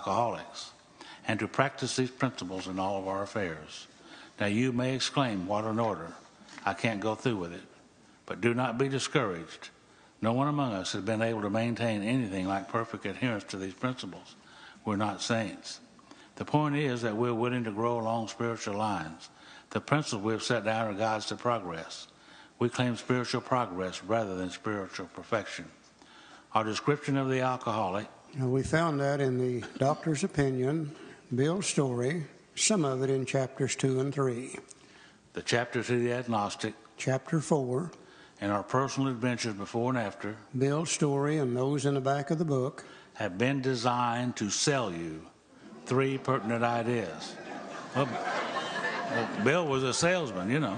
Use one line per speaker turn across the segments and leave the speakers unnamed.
alcoholics, and to practice these principles in all of our affairs. Now you may exclaim, what an order! I can't go through with it. But do not be discouraged. No one among us has been able to maintain anything like perfect adherence to these principles. We're not saints. The point is that we're willing to grow along spiritual lines. The principles we've set down are guides to progress. We claim spiritual progress rather than spiritual perfection. Our description of the alcoholic.
We found that in the doctor's opinion, Bill's story, some of it in chapters 2 and 3.
The chapter to the agnostic.
Chapter 4.
And our personal adventures before and after.
Bill's story and those in the back of the book.
Have been designed to sell you 3 pertinent ideas. Well, Bill was a salesman, you know.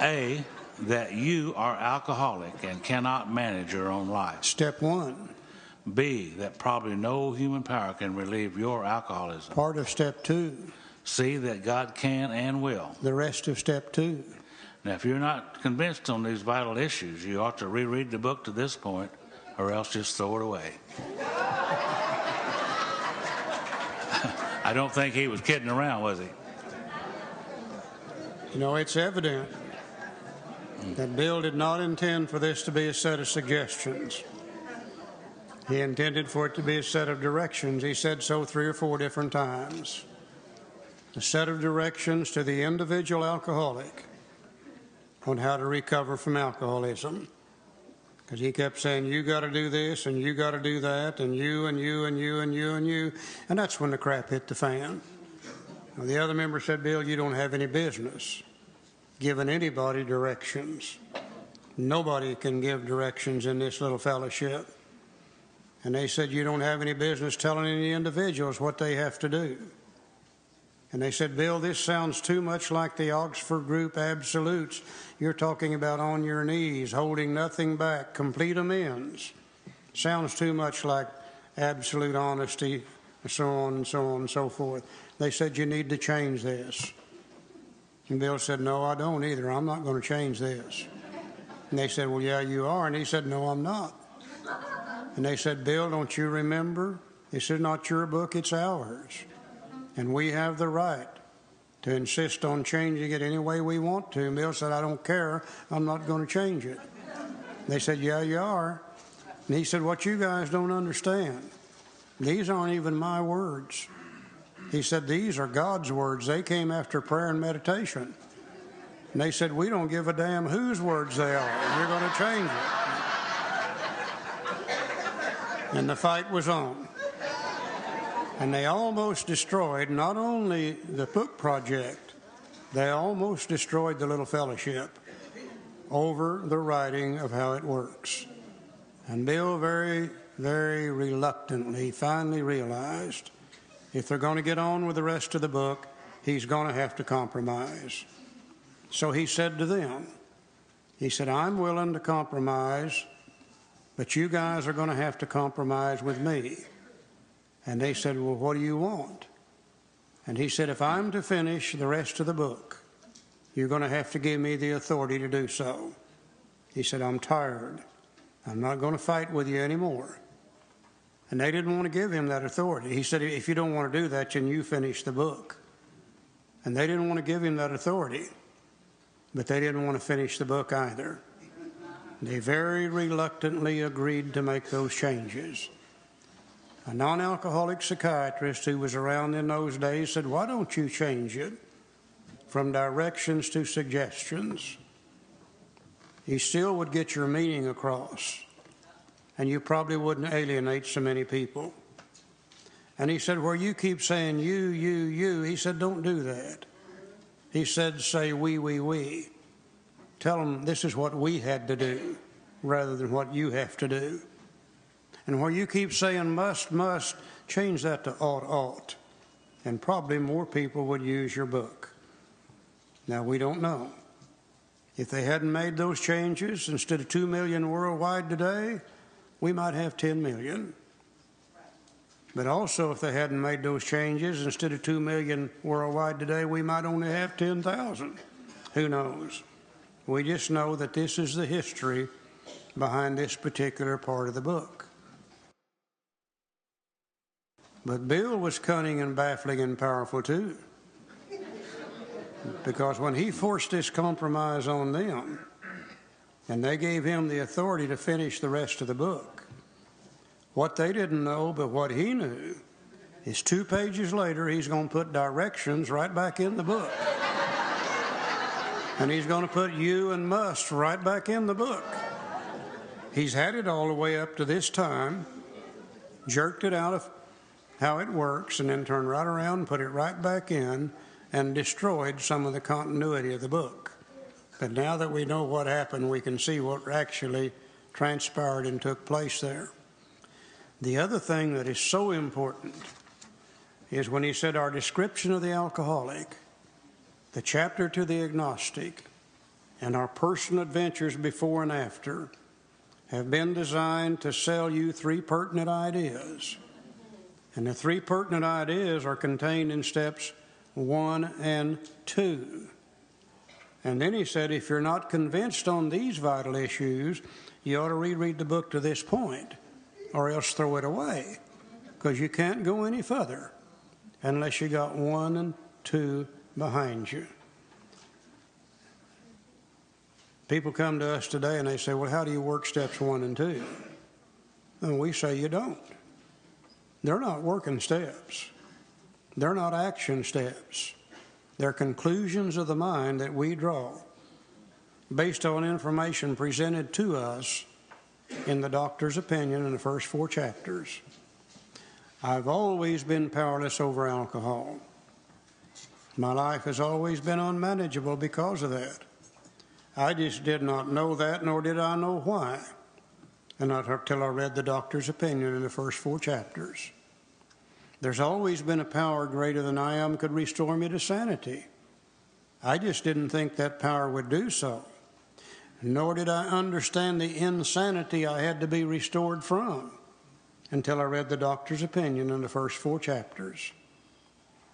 A, that you are alcoholic and cannot manage your own life.
Step 1.
B, that probably no human power can relieve your alcoholism.
Part of step 2.
C, that God can and will.
The rest of step 2.
Now, if you're not convinced on these vital issues, you ought to reread the book to this point, or else just throw it away. I don't think he was kidding around, was he?
You know, it's evident that Bill did not intend for this to be a set of suggestions. He intended for it to be a set of directions. He said so 3 or 4 different times. A set of directions to the individual alcoholic on how to recover from alcoholism. Because he kept saying, you got to do this, and you got to do that, and you, and you, and you, and you, and you. And that's when the crap hit the fan. Now, the other member said, Bill, you don't have any business giving anybody directions. Nobody can give directions in this little fellowship. And they said, you don't have any business telling any individuals what they have to do. And they said, Bill, this sounds too much like the Oxford Group Absolutes. You're talking about on your knees, holding nothing back, complete amends. Sounds too much like absolute honesty, so on and so on and so forth. They said, you need to change this. And Bill said, no, I don't either. I'm not going to change this. And they said, well, yeah, you are. And he said, no, I'm not. And they said, Bill, don't you remember? This is not your book, it's ours. And we have the right to insist on changing it any way we want to. And Bill said, I don't care. I'm not going to change it. And they said, yeah, you are. And he said, what you guys don't understand, these aren't even my words. He said, these are God's words. They came after prayer and meditation. And they said, we don't give a damn whose words they are. You're going to change it. And the fight was on. And they almost destroyed not only the book project, they almost destroyed the little fellowship over the writing of how it works. And Bill very, very reluctantly finally realized if they're going to get on with the rest of the book, he's going to have to compromise. So he said to them, he said, I'm willing to compromise, but you guys are going to have to compromise with me. And they said, well, what do you want? And he said, if I'm to finish the rest of the book, you're going to have to give me the authority to do so. He said, I'm tired. I'm not going to fight with you anymore. And they didn't want to give him that authority. He said, if you don't want to do that, then you finish the book. And they didn't want to give him that authority. But they didn't want to finish the book either. They very reluctantly agreed to make those changes. A non-alcoholic psychiatrist who was around in those days said, why don't you change it from directions to suggestions? You still would get your meaning across, and you probably wouldn't alienate so many people. And he said, where you keep saying you, he said, don't do that. He said, say we. Tell them this is what we had to do rather than what you have to do. And where you keep saying must, change that to ought. And probably more people would use your book. Now, we don't know. If they hadn't made those changes, instead of 2 million worldwide today, we might have 10 million. But also, if they hadn't made those changes, instead of 2 million worldwide today, we might only have 10,000. Who knows? We just know that this is the history behind this particular part of the book. But Bill was cunning and baffling and powerful too. Because when he forced this compromise on them, and they gave him the authority to finish the rest of the book, what they didn't know, but what he knew, is 2 pages later, he's going to put directions right back in the book. And he's going to put you and must right back in the book. He's had it all the way up to this time, jerked it out of how it works, and then turned right around and put it right back in and destroyed some of the continuity of the book. But now that we know what happened, we can see what actually transpired and took place there. The other thing that is so important is when he said our description of the alcoholic, the chapter to the agnostic, and our personal adventures before and after have been designed to sell you 3 pertinent ideas. And the 3 pertinent ideas are contained in steps 1 and 2. And then he said, if you're not convinced on these vital issues, you ought to reread the book to this point, or else throw it away, because you can't go any further unless you got 1 and 2 behind you. People come to us today and they say, well, how do you work steps 1 and 2? And we say, you don't. They're not working steps. They're not action steps. They're conclusions of the mind that we draw based on information presented to us in the doctor's opinion in the first 4 chapters. I've always been powerless over alcohol. My life has always been unmanageable because of that. I just did not know that, nor did I know why, and not until I read the doctor's opinion in the first 4 chapters. There's always been a power greater than I am could restore me to sanity. I just didn't think that power would do so, nor did I understand the insanity I had to be restored from until I read the doctor's opinion in the first 4 chapters.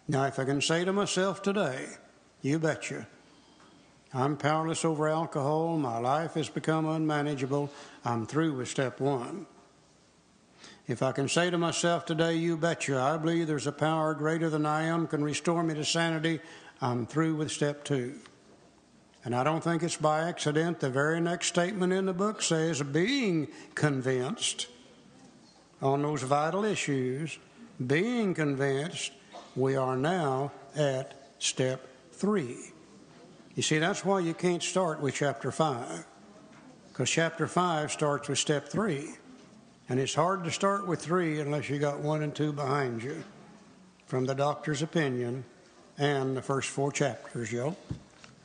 Now, if I can say to myself today, you betcha, I'm powerless over alcohol, my life has become unmanageable, I'm through with step 1. If I can say to myself today, you betcha, I believe there's a power greater than I am can restore me to sanity, I'm through with step 2. And I don't think it's by accident the very next statement in the book says, being convinced on those vital issues, being convinced, we are now at step 3. You see, that's why you can't start with chapter 5, because chapter 5 starts with step 3. And it's hard to start with 3 unless you got 1 and 2 behind you from the doctor's opinion and the first 4 chapters, Joe.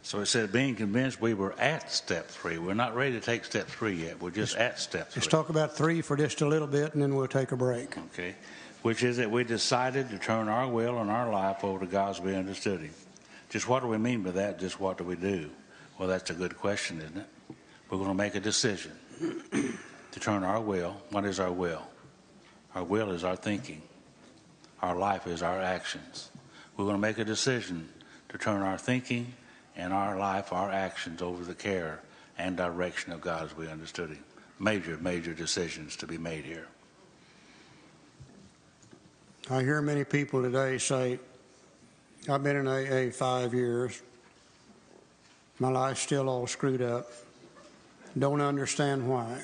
So it said, being convinced we were at step 3. We're not ready to take step 3 yet. We're just at step 3.
Let's talk about 3 for just a little bit, and then we'll take a break.
Okay. Which is that we decided to turn our will and our life over to God's way understood Him. Just what do we mean by that? Just what do we do? Well, that's a good question, isn't it? We're going to make a decision to turn our will. What is our will? Our will is our thinking. Our life is our actions. We're going to make a decision to turn our thinking and our life, our actions, over the care and direction of God as we understood Him. Major, major decisions to be made here.
I hear many people today say, I've been in AA 5 years. My life's still all screwed up. Don't understand why.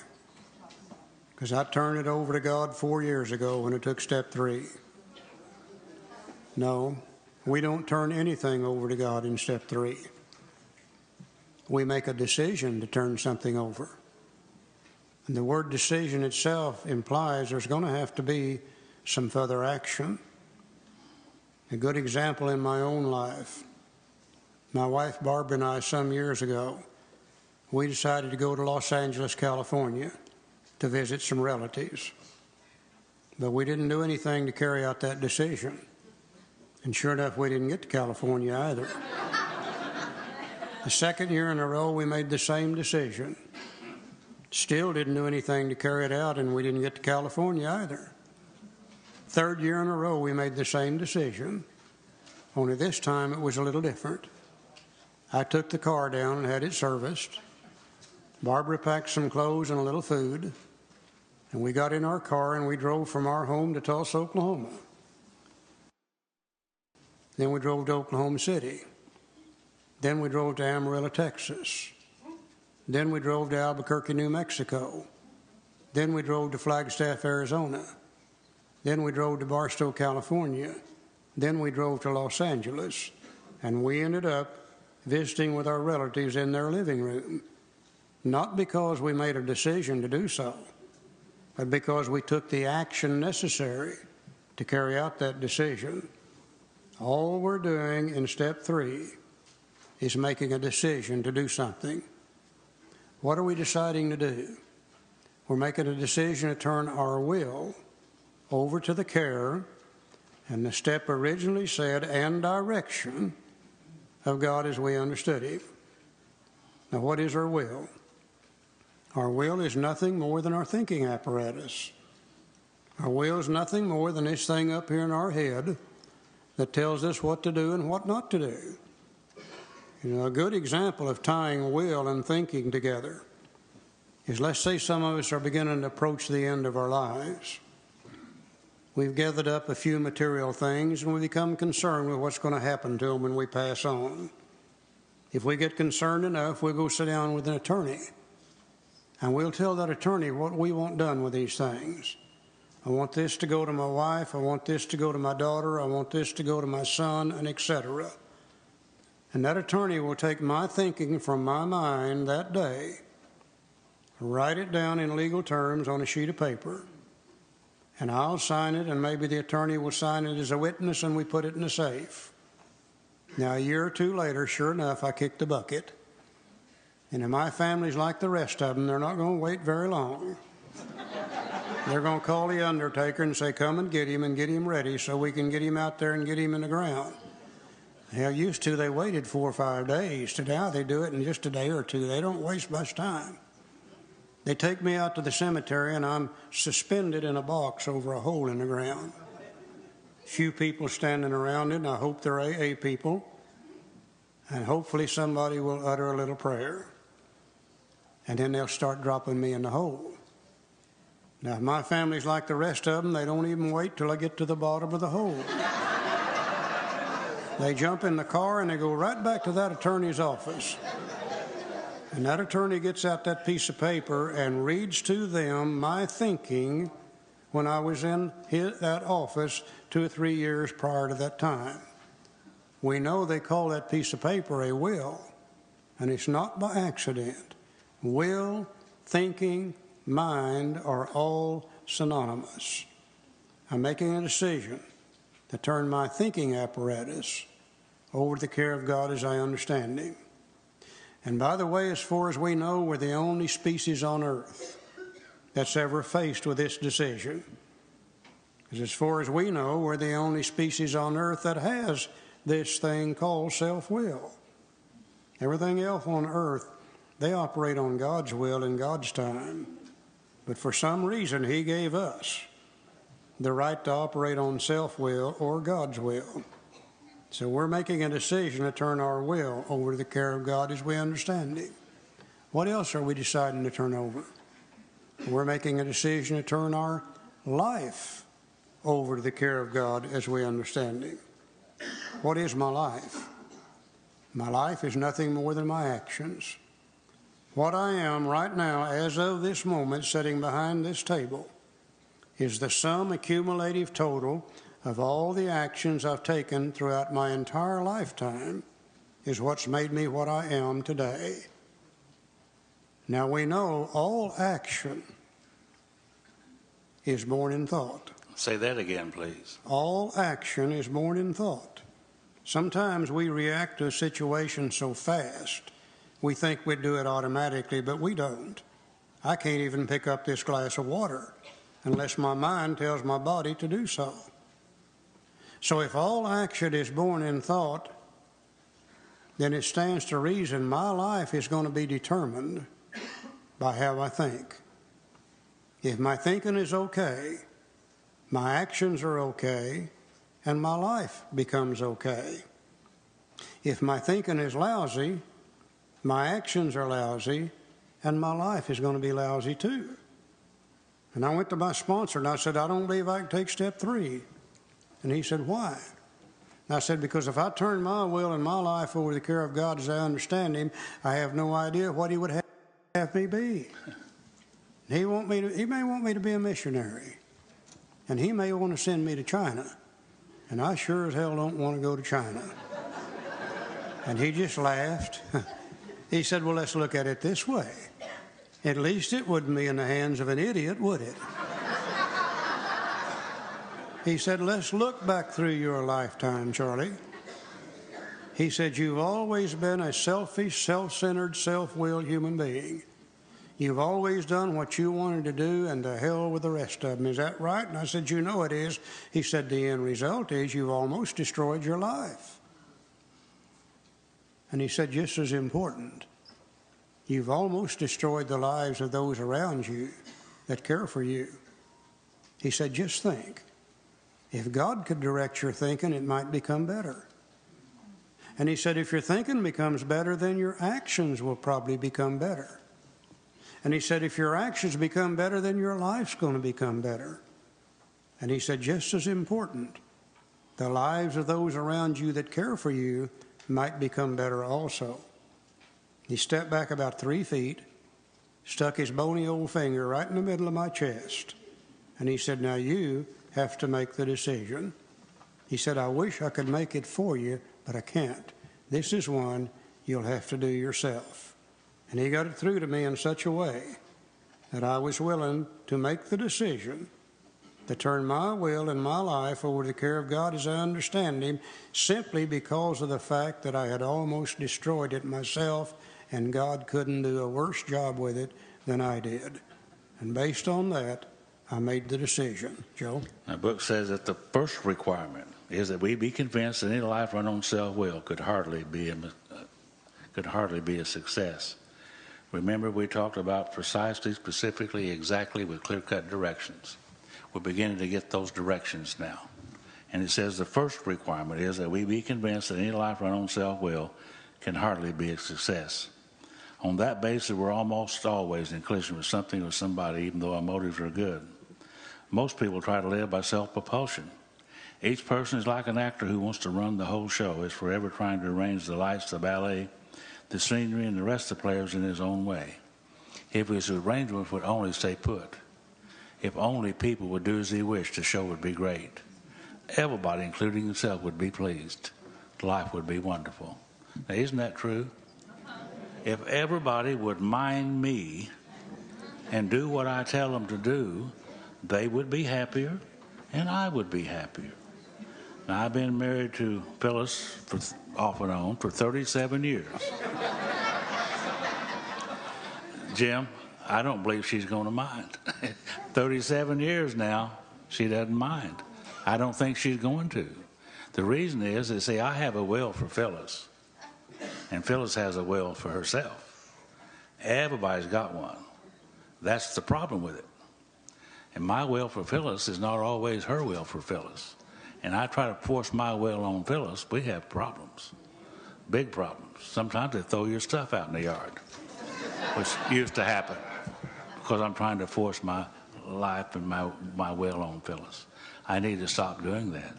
Because I turned it over to God 4 years ago when it took step 3. No, we don't turn anything over to God in step 3. We make a decision to turn something over. And the word decision itself implies there's going to have to be some further action. A good example in my own life, my wife Barbara and I, some years ago, we decided to go to Los Angeles, California to visit some relatives. But we didn't do anything to carry out that decision. And sure enough, we didn't get to California either. The second year in a row, we made the same decision. Still didn't do anything to carry it out, and we didn't get to California either. Third year in a row, we made the same decision, only this time it was a little different. I took the car down and had it serviced. Barbara packed some clothes and a little food, and we got in our car and we drove from our home to Tulsa, Oklahoma. Then we drove to Oklahoma City. Then we drove to Amarillo, Texas. Then we drove to Albuquerque, New Mexico. Then we drove to Flagstaff, Arizona. Then we drove to Barstow, California. Then we drove to Los Angeles. And we ended up visiting with our relatives in their living room. Not because we made a decision to do so, but because we took the action necessary to carry out that decision. All we're doing in step 3 is making a decision to do something. What are we deciding to do? We're making a decision to turn our will over to the care, and the step originally said, and direction of God as we understood Him. Now, what is our will? Our will is nothing more than our thinking apparatus. Our will is nothing more than this thing up here in our head that tells us what to do and what not to do. You know, a good example of tying will and thinking together is, let's say some of us are beginning to approach the end of our lives. We've gathered up a few material things and we become concerned with what's going to happen to them when we pass on. If we get concerned enough, we'll go sit down with an attorney and we'll tell that attorney what we want done with these things. I want this to go to my wife, I want this to go to my daughter, I want this to go to my son, and etc. And that attorney will take my thinking from my mind that day, write it down in legal terms on a sheet of paper, and I'll sign it, and maybe the attorney will sign it as a witness, and we put it in a safe. Now, a year or two later, sure enough, I kicked the bucket. And if my family's like the rest of them, they're not going to wait very long. They're going to call the undertaker and say, come and get him ready so we can get him out there and get him in the ground. Hell, used to, they waited 4 or 5 days. To now, they do it in just a day or two. They don't waste much time. They take me out to the cemetery, and I'm suspended in a box over a hole in the ground. Few people standing around it, and I hope they're AA people. And hopefully somebody will utter a little prayer. And then they'll start dropping me in the hole. Now, if my family's like the rest of them, they don't even wait till I get to the bottom of the hole. They jump in the car and they go right back to that attorney's office. And that attorney gets out that piece of paper and reads to them my thinking when I was in that office 2 or 3 years prior to that time. We know they call that piece of paper a will, and it's not by accident. Will, thinking, mind are all synonymous. I'm making a decision to turn my thinking apparatus over to the care of God as I understand Him. And by the way, as far as we know, we're the only species on earth that's ever faced with this decision. Because as far as we know, we're the only species on earth that has this thing called self-will. Everything else on earth, they operate on God's will in God's time. But for some reason, He gave us the right to operate on self-will or God's will. So we're making a decision to turn our will over to the care of God as we understand Him. What else are we deciding to turn over? We're making a decision to turn our life over to the care of God as we understand Him. What is my life? My life is nothing more than my actions. What I am right now, as of this moment, sitting behind this table, is the sum accumulative total of all the actions I've taken throughout my entire lifetime, is what's made me what I am today. Now, we know all action is born in thought.
Say that again, please.
All action is born in thought. Sometimes we react to a situation so fast, we think we'd do it automatically, but we don't. I can't even pick up this glass of water unless my mind tells my body to do so. So if all action is born in thought, then it stands to reason my life is going to be determined by how I think. If my thinking is okay, my actions are okay, and my life becomes okay. If my thinking is lousy, my actions are lousy, and my life is going to be lousy too. And I went to my sponsor and I said, I don't believe I can take step 3. And he said, why? And I said, because if I turn my will and my life over to the care of God as I understand Him, I have no idea what He would have me be. He may want me to be a missionary, and He may want to send me to China, and I sure as hell don't want to go to China. And he just laughed. He said, well, let's look at it this way. At least it wouldn't be in the hands of an idiot, would it? He said, let's look back through your lifetime, Charlie. He said, you've always been a selfish, self-centered, self-willed human being. You've always done what you wanted to do, and to hell with the rest of them. Is that right? And I said, you know it is. He said, the end result is you've almost destroyed your life. And he said, just as important, you've almost destroyed the lives of those around you that care for you. He said, just think. If God could direct your thinking, it might become better. And he said, if your thinking becomes better, then your actions will probably become better. And he said, if your actions become better, then your life's going to become better. And he said, just as important, the lives of those around you that care for you might become better also. He stepped back about 3 feet, stuck his bony old finger right in the middle of my chest, and he said, now you have to make the decision. He said, I wish I could make it for you, but I can't. This is one you'll have to do yourself. And he got it through to me in such a way that I was willing to make the decision to turn my will and my life over to the care of God as I understand Him, simply because of the fact that I had almost destroyed it myself, and God couldn't do a worse job with it than I did. And based on that, I made the decision. Joe?
The book says that the first requirement is that we be convinced that any life run on self-will could hardly be a success. Remember, we talked about precisely, specifically, exactly, with clear-cut directions. We're beginning to get those directions now. And it says the first requirement is that we be convinced that any life run on self-will can hardly be a success. On that basis, we're almost always in collision with something or somebody, even though our motives are good. Most people try to live by self-propulsion. Each person is like an actor who wants to run the whole show, is forever trying to arrange the lights, the ballet, the scenery, and the rest of the players in his own way. If his arrangements would only stay put, if only people would do as he wished, the show would be great. Everybody, including himself, would be pleased. Life would be wonderful. Now, isn't that true? If everybody would mind me and do what I tell them to do, they would be happier, and I would be happier. Now, I've been married to Phyllis, off and on, for 37 years. Jim, I don't believe she's going to mind. 37 years now, she doesn't mind. I don't think she's going to. The reason is, see, I have a will for Phyllis, and Phyllis has a will for herself. Everybody's got one. That's the problem with it. And my will for Phyllis is not always her will for Phyllis. And I try to force my will on Phyllis, we have problems, big problems. Sometimes they throw your stuff out in the yard, which used to happen, because I'm trying to force my life and my will on Phyllis. I need to stop doing that.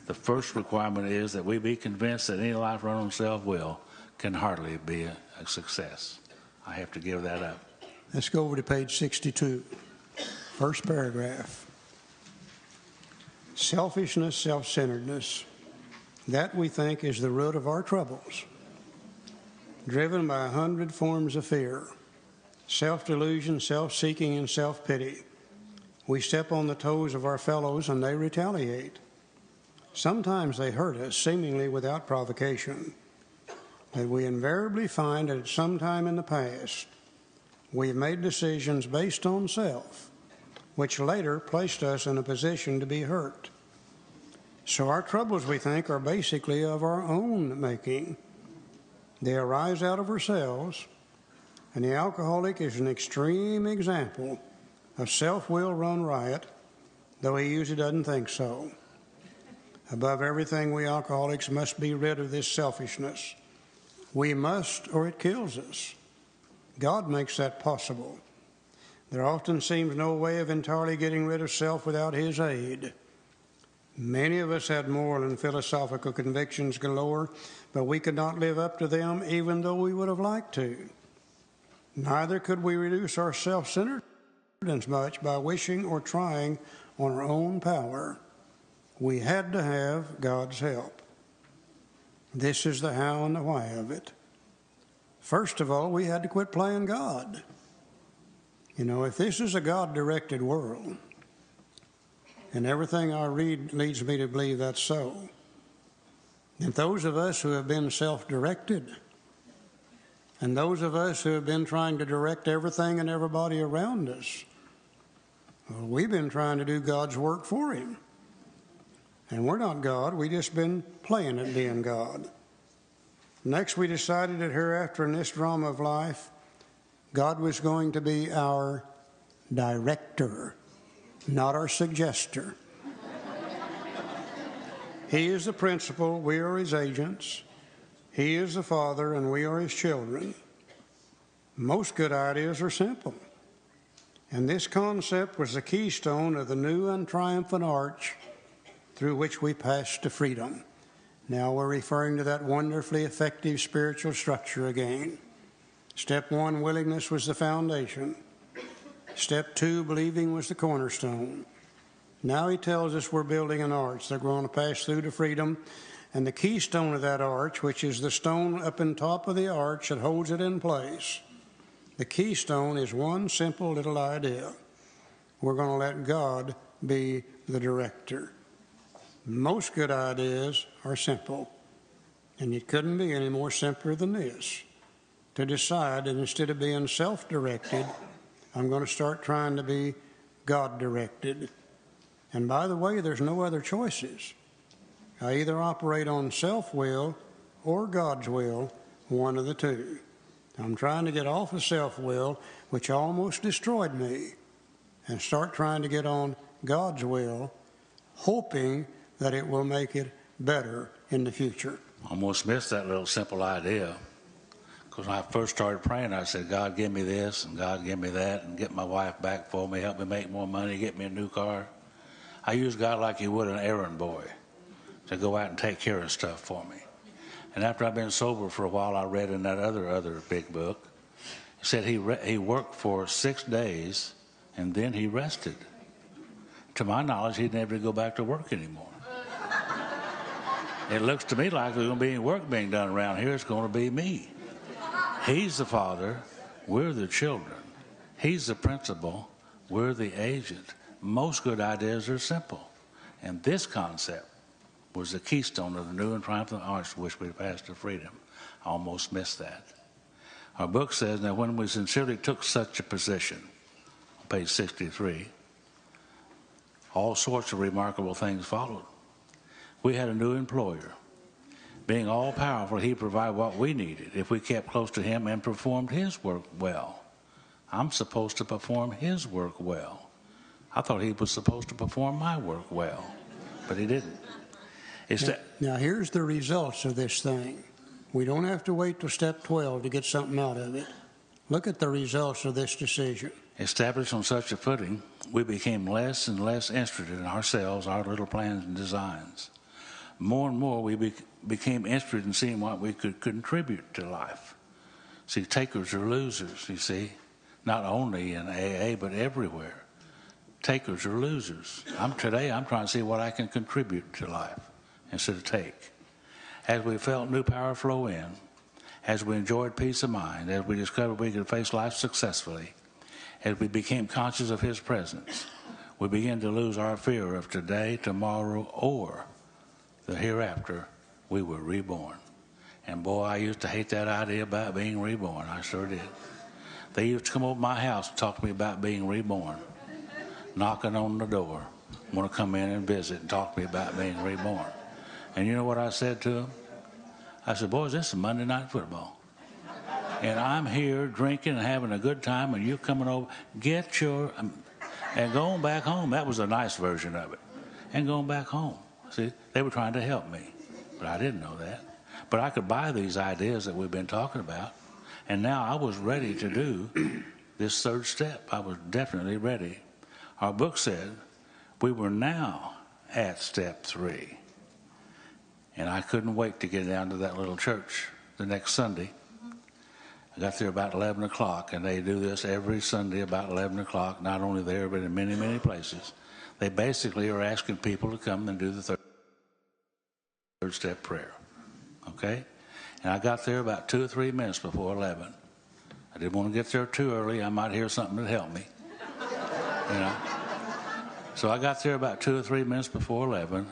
The first requirement is that we be convinced that any life run on self-will can hardly be a success. I have to give that up.
Let's go over to page 62, first paragraph. Selfishness, self-centeredness, that we think is the root of our troubles, driven by 100 forms of fear. Self-delusion, self-seeking, and self-pity. We step on the toes of our fellows and they retaliate. Sometimes they hurt us, seemingly without provocation. But we invariably find that at some time in the past, we've made decisions based on self, which later placed us in a position to be hurt. So our troubles, we think, are basically of our own making. They arise out of ourselves. And the alcoholic is an extreme example of self-will run riot, though he usually doesn't think so. Above everything, we alcoholics must be rid of this selfishness. We must, or it kills us. God makes that possible. There often seems no way of entirely getting rid of self without His aid. Many of us had moral and philosophical convictions galore, but we could not live up to them even though we would have liked to. Neither could we reduce our self-centeredness much by wishing or trying on our own power. We had to have God's help. This is the how and the why of it. First of all, we had to quit playing God. You know, if this is a God-directed world, and everything I read leads me to believe that's so, then those of us who have been self-directed, and those of us who have been trying to direct everything and everybody around us, well, we've been trying to do God's work for Him. And we're not God, we've just been playing at being God. Next, we decided that hereafter in this drama of life, God was going to be our director, not our suggester. He is the principal, we are His agents. He is the Father, and we are His children. Most good ideas are simple. And this concept was the keystone of the new and triumphant arch through which we pass to freedom. Now we're referring to that wonderfully effective spiritual structure again. Step 1, willingness was the foundation. Step 2, believing was the cornerstone. Now he tells us we're building an arch that we're going to pass through to freedom. And the keystone of that arch, which is the stone up in top of the arch that holds it in place, the keystone is one simple little idea. We're going to let God be the director. Most good ideas are simple, and it couldn't be any more simpler than this, to decide that instead of being self-directed, I'm going to start trying to be God-directed. And by the way, there's no other choices. I either operate on self-will or God's will, one of the two. I'm trying to get off of self-will, which almost destroyed me, and start trying to get on God's will, hoping that it will make it better in the future.
Almost missed that little simple idea. Because when I first started praying, I said, God, give me this, and God, give me that, and get my wife back for me, help me make more money, get me a new car. I used God like you would an errand boy to go out and take care of stuff for me. And after I've been sober for a while, I read in that other big book, it said he worked for 6 days, and then he rested. To my knowledge, he'd never go back to work anymore. It looks to me like there's going to be any work being done around here. It's going to be me. He's the Father. We're the children. He's the principal. We're the agent. Most good ideas are simple. And this concept was the keystone of the new and triumphant arch to which we passed to freedom. I almost missed that. Our book says that when we sincerely took such a position, on page 63, all sorts of remarkable things followed. We had a new employer. Being all-powerful, he provided what we needed if we kept close to him and performed his work well. I'm supposed to perform his work well. I thought he was supposed to perform my work well, but he didn't.
Now here's the results of this thing. We don't have to wait till step 12 to get something out of it. Look at the results of this decision.
Established on such a footing, we became less and less interested in ourselves, our little plans and designs. More and more, we became interested in seeing what we could contribute to life. See, takers are losers, you see, not only in AA, but everywhere. Takers are losers. Today, I'm trying to see what I can contribute to life instead of take. As we felt new power flow in, as we enjoyed peace of mind, as we discovered we could face life successfully, as we became conscious of His presence, we began to lose our fear of today, tomorrow, or the hereafter. We were reborn. And boy, I used to hate that idea about being reborn. I sure did. They used to come over my house and talk to me about being reborn, knocking on the door, want to come in and visit and talk to me about being reborn. And you know what I said to them? I said, boys, this is Monday Night Football. And I'm here drinking and having a good time, and you're coming over. Get your... and going back home. That was a nice version of it. And going back home. See, they were trying to help me, but I didn't know that. But I could buy these ideas that we've been talking about, and now I was ready to do this third step. I was definitely ready. Our book said we were now at step 3. And I couldn't wait to get down to that little church the next Sunday. I got there about 11 o'clock, and they do this every Sunday about 11 o'clock, not only there, but in many, many places. They basically are asking people to come and do the third step prayer, okay? And I got there about 2 or 3 minutes before 11. I didn't want to get there too early. I might hear something that helped me, you know. So I got there about 2 or 3 minutes before 11,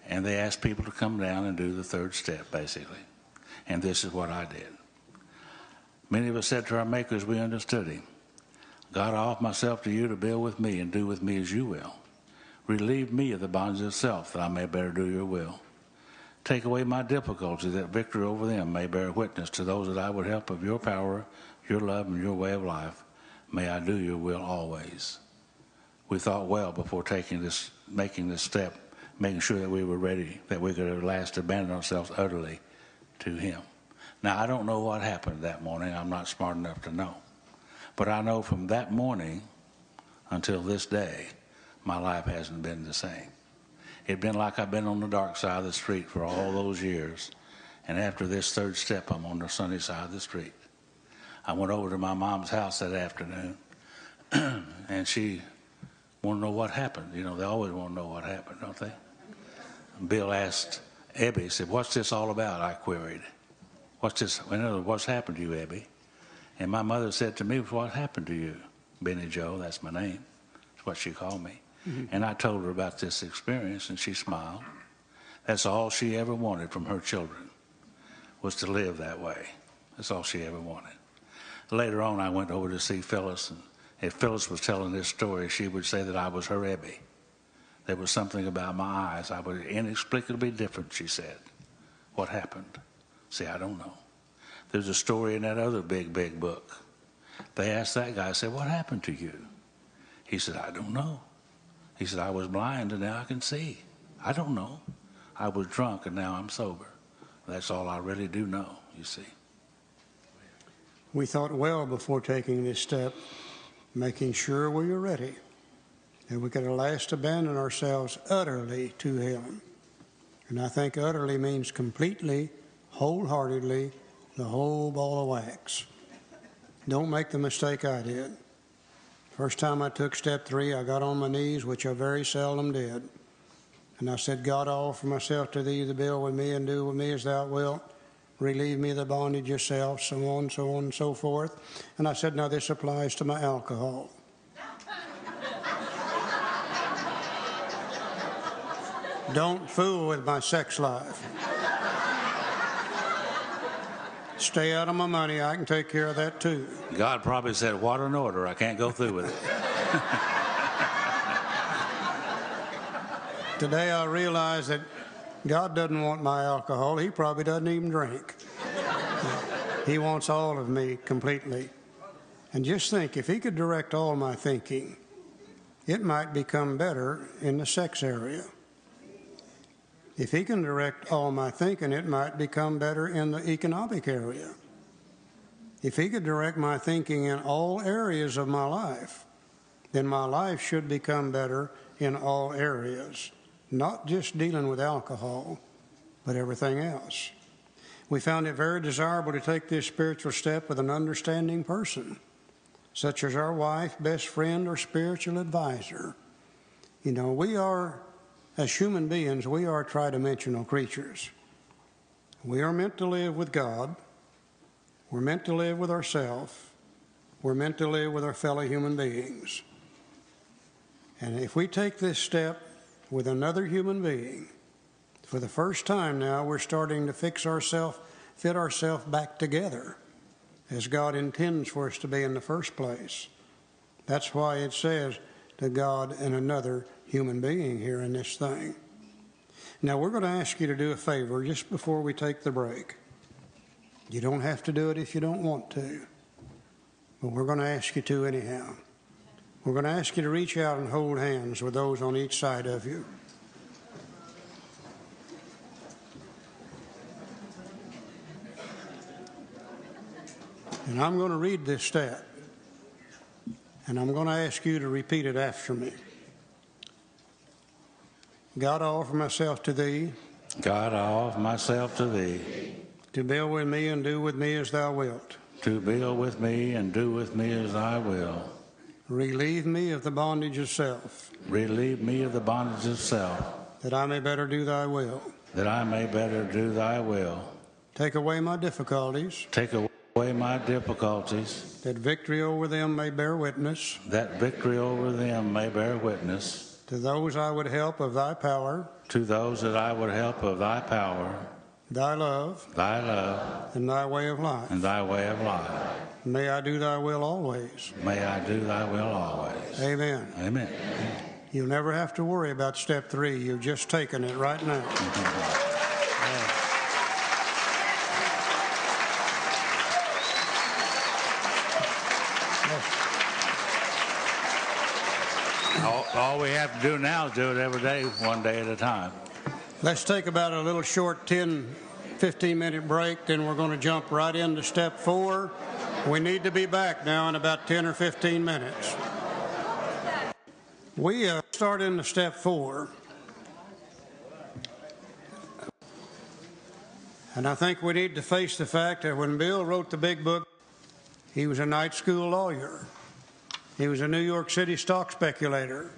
and they asked people to come down and do the third step, basically. And this is what I did. Many of us said to our Maker as we understood him, God, I offer myself to you to build with me and do with me as you will. Relieve me of the bonds of self that I may better do your will. Take away my difficulty that victory over them may bear witness to those that I would help of your power, your love, and your way of life. May I do your will always. We thought well before making this step, making sure that we were ready, that we could at last abandon ourselves utterly to him. Now, I don't know what happened that morning. I'm not smart enough to know. But I know from that morning until this day, my life hasn't been the same. It'd been like I've been on the dark side of the street for all those years. And after this third step, I'm on the sunny side of the street. I went over to my mom's house that afternoon, and she wanted to know what happened. You know, they always want to know what happened, don't they? Bill asked Ebby, he said, what's this all about? I queried. What's this? In other words, what's happened to you, Ebby? And my mother said to me, what happened to you? Benny Joe, that's my name. That's what she called me. Mm-hmm. And I told her about this experience, and she smiled. That's all she ever wanted from her children, was to live that way. That's all she ever wanted. Later on, I went over to see Phyllis, and if Phyllis was telling this story, she would say that I was her Ebby. There was something about my eyes. I was inexplicably different, she said. What happened? See, I don't know. There's a story in that other big book. They asked that guy, I said, what happened to you? He said, I don't know. He said, I was blind and now I can see. I don't know. I was drunk and now I'm sober. That's all I really do know, you see.
We thought well before taking this step, making sure we were ready, that we could at last abandon ourselves utterly to him. And I think utterly means completely, wholeheartedly, the whole ball of wax. Don't make the mistake I did. First time I took step 3, I got on my knees, which I very seldom did. And I said, God, I offer myself to thee to build with me and do with me as thou wilt. Relieve me of the bondage yourself, so on and so forth. And I said, now this applies to my alcohol. Don't fool with my sex life. Stay out of my money. I can take care of that too.
God probably said, what an order. I can't go through with it.
Today I realize that God doesn't want my alcohol. He probably doesn't even drink. He wants all of me completely. And just think, if he could direct all my thinking, it might become better in the sex area. If he can direct all my thinking, it might become better in the economic area. If he could direct my thinking in all areas of my life, then my life should become better in all areas, not just dealing with alcohol, but everything else. We found it very desirable to take this spiritual step with an understanding person, such as our wife, best friend, or spiritual advisor. You know, we are, as human beings, we are tridimensional creatures. We are meant to live with God. We're meant to live with ourselves. We're meant to live with our fellow human beings. And if we take this step with another human being, for the first time now, we're starting to fit ourselves back together as God intends for us to be in the first place. That's why it says to God and another human being here in this thing. Now, we're going to ask you to do a favor just before we take the break. You don't have to do it if you don't want to, but we're going to ask you to anyhow. We're going to ask you to reach out and hold hands with those on each side of you. And I'm going to read this step, and I'm going to ask you to repeat it after me. God, I offer myself to Thee,
God, I offer myself to Thee,
to build with me and do with me as Thou wilt.
to build with me and do with me as Thy will.
Relieve me of the bondage of self,
Relieve me of the bondage of self,
that I may better do Thy will.
that I may better do Thy will.
Take away my difficulties,
Take away my difficulties,
that victory over them may bear witness
that victory over them may bear witness
to those I would help of Thy power,
to those that I would help of Thy power,
Thy love, and Thy way of life.
and Thy way of life.
May I do Thy will always.
May I do Thy will always.
Amen.
Amen.
You'll never have to worry about step 3. You've just taken it right now.
All we have to do now is do it every day, one day at a time.
Let's take about a little short 10, 15-minute break, then we're going to jump right into step 4. We need to be back now in about 10 or 15 minutes. We start into step 4. And I think we need to face the fact that when Bill wrote the big book, he was a night school lawyer. He was a New York City stock speculator.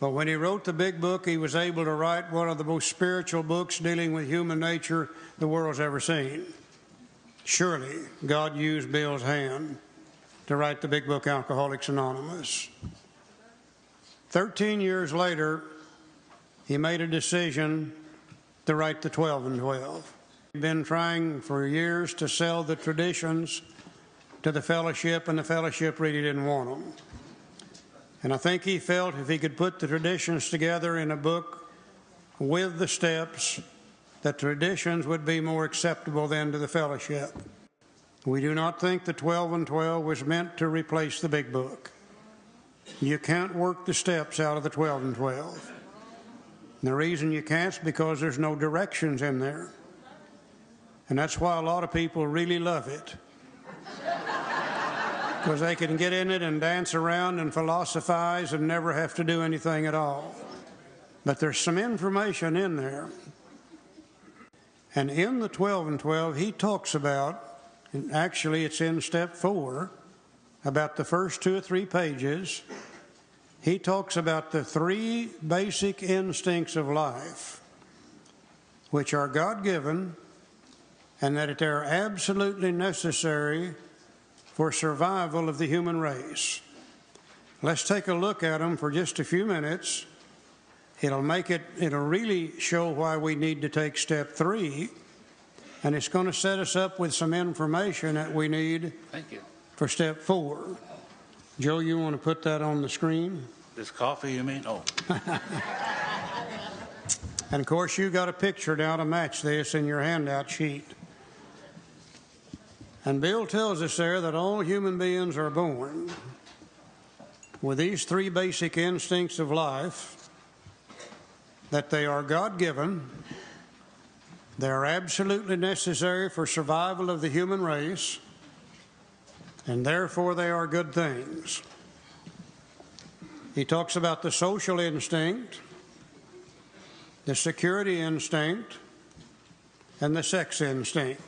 But when he wrote the big book, he was able to write one of the most spiritual books dealing with human nature the world's ever seen. Surely, God used Bill's hand to write the big book, Alcoholics Anonymous. 13 years later, he made a decision to write the 12 and 12. He'd been trying for years to sell the traditions to the fellowship, and the fellowship really didn't want them. And I think he felt if he could put the traditions together in a book with the steps, that traditions would be more acceptable then to the fellowship. We do not think the 12 and 12 was meant to replace the big book. You can't work the steps out of the 12 and 12. And the reason you can't is because there's no directions in there. And that's why a lot of people really love it. Because they can get in it and dance around and philosophize and never have to do anything at all. But there's some information in there. And in the 12 and 12, he talks about, and actually it's in step 4, about the first 2 or 3 pages, he talks about the 3 basic instincts of life, which are God-given, and that they're absolutely necessary for survival of the human race. Let's take a look at them for just a few minutes. It'll really show why we need to take step 3, and it's going to set us up with some information that we need for step 4. Joe, you want to put that on the screen?
This coffee, you mean? Oh.
And of course, you got a picture now to match this in your handout sheet. And Bill tells us there that all human beings are born with these 3 basic instincts of life, that they are God-given, they are absolutely necessary for survival of the human race, and therefore they are good things. He talks about the social instinct, the security instinct, and the sex instinct.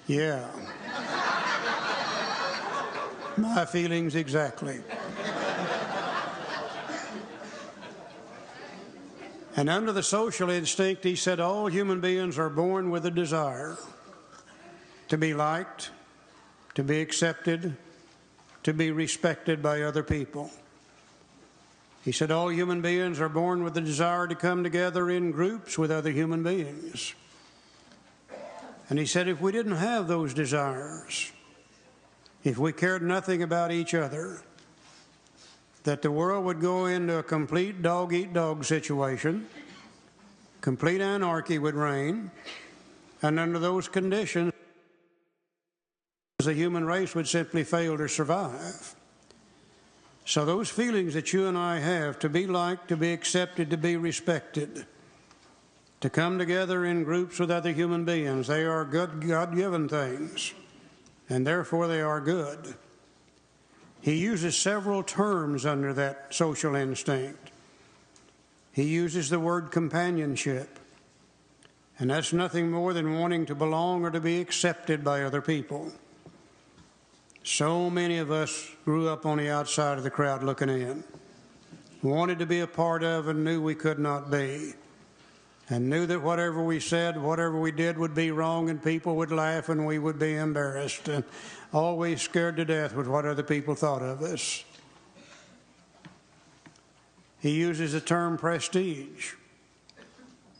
Yeah. My feelings exactly. And under the social instinct, he said all human beings are born with a desire to be liked, to be accepted, to be respected by other people. He said all human beings are born with a desire to come together in groups with other human beings. And he said if we didn't have those desires, if we cared nothing about each other, that the world would go into a complete dog-eat-dog situation, complete anarchy would reign, and under those conditions, the human race would simply fail to survive. So those feelings that you and I have, to be liked, to be accepted, to be respected, to come together in groups with other human beings, they are good, God-given things, and therefore they are good. He uses several terms under that social instinct. He uses the word companionship, and that's nothing more than wanting to belong or to be accepted by other people. So many of us grew up on the outside of the crowd looking in, wanted to be a part of and knew we could not be, and knew that whatever we said, whatever we did would be wrong and people would laugh and we would be embarrassed, and always scared to death with what other people thought of us. He uses the term prestige.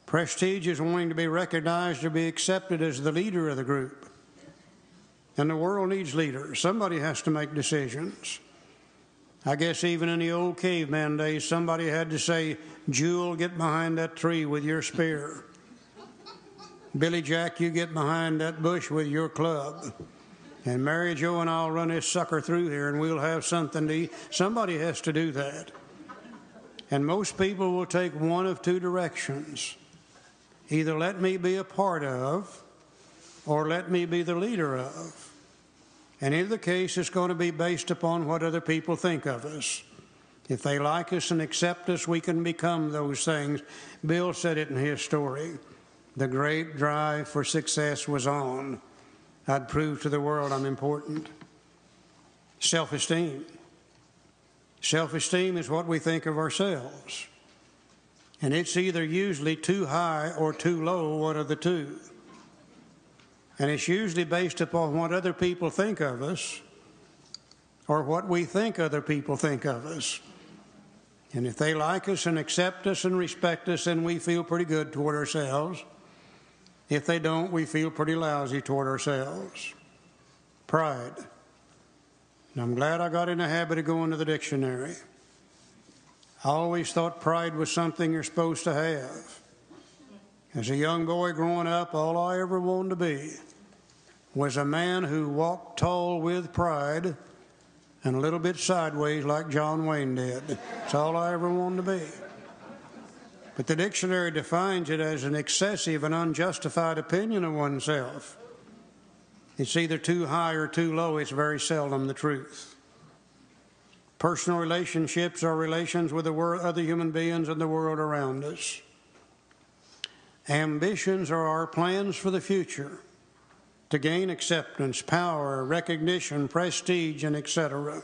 Prestige is wanting to be recognized or be accepted as the leader of the group. And the world needs leaders. Somebody has to make decisions. I guess even in the old caveman days, somebody had to say, "Jewel, get behind that tree with your spear. Billy Jack, you get behind that bush with your club. And Mary Jo and I'll run this sucker through here and we'll have something to eat." Somebody has to do that. And most people will take one of two directions. Either let me be a part of, or let me be the leader of. And in either case, it's going to be based upon what other people think of us. If they like us and accept us, we can become those things. Bill said it in his story. The great drive for success was on. I'd prove to the world I'm important. Self-esteem. Self-esteem is what we think of ourselves. And it's either usually too high or too low, one of the two. And it's usually based upon what other people think of us or what we think other people think of us. And if they like us and accept us and respect us, then we feel pretty good toward ourselves. If they don't, we feel pretty lousy toward ourselves. Pride. And I'm glad I got in the habit of going to the dictionary. I always thought pride was something you're supposed to have. As a young boy growing up, all I ever wanted to be was a man who walked tall with pride and a little bit sideways like John Wayne did. That's all I ever wanted to be. But the dictionary defines it as an excessive and unjustified opinion of oneself. It's either too high or too low. It's very seldom the truth. Personal relationships are relations with the world, other human beings and the world around us. Ambitions are our plans for the future to gain acceptance, power, recognition, prestige, and etc.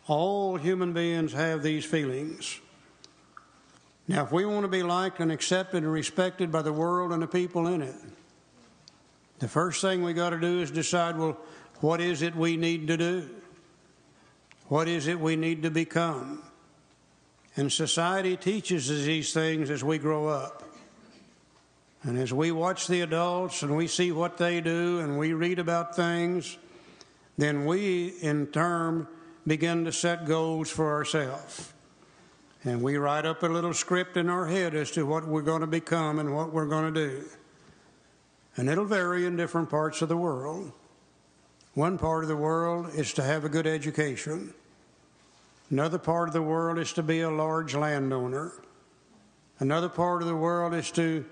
All human beings have these feelings. Now, if we want to be liked and accepted and respected by the world and the people in it, the first thing we got to do is decide, well, what is it we need to do? What is it we need to become? And society teaches us these things as we grow up. And as we watch the adults and we see what they do and we read about things, then we, in turn, begin to set goals for ourselves. And we write up a little script in our head as to what we're going to become and what we're going to do. And it'll vary in different parts of the world. One part of the world is to have a good education. Another part of the world is to be a large landowner. Another part of the world is to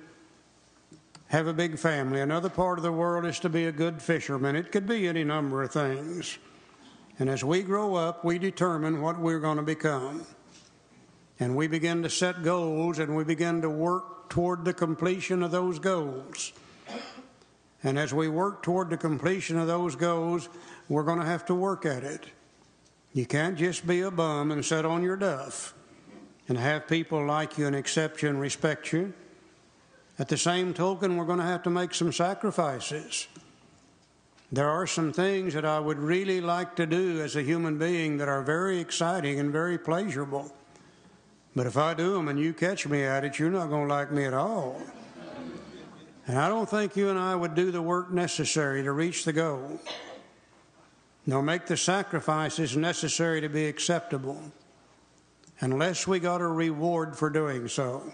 have a big family. Another part of the world is to be a good fisherman. It could be any number of things. And as we grow up, we determine what we're going to become. And we begin to set goals and we begin to work toward the completion of those goals. And as we work toward the completion of those goals, we're going to have to work at it. You can't just be a bum and sit on your duff and have people like you and accept you and respect you. At the same token, we're going to have to make some sacrifices. There are some things that I would really like to do as a human being that are very exciting and very pleasurable. But if I do them and you catch me at it, you're not going to like me at all. And I don't think you and I would do the work necessary to reach the goal, nor make the sacrifices necessary to be acceptable, unless we got a reward for doing so.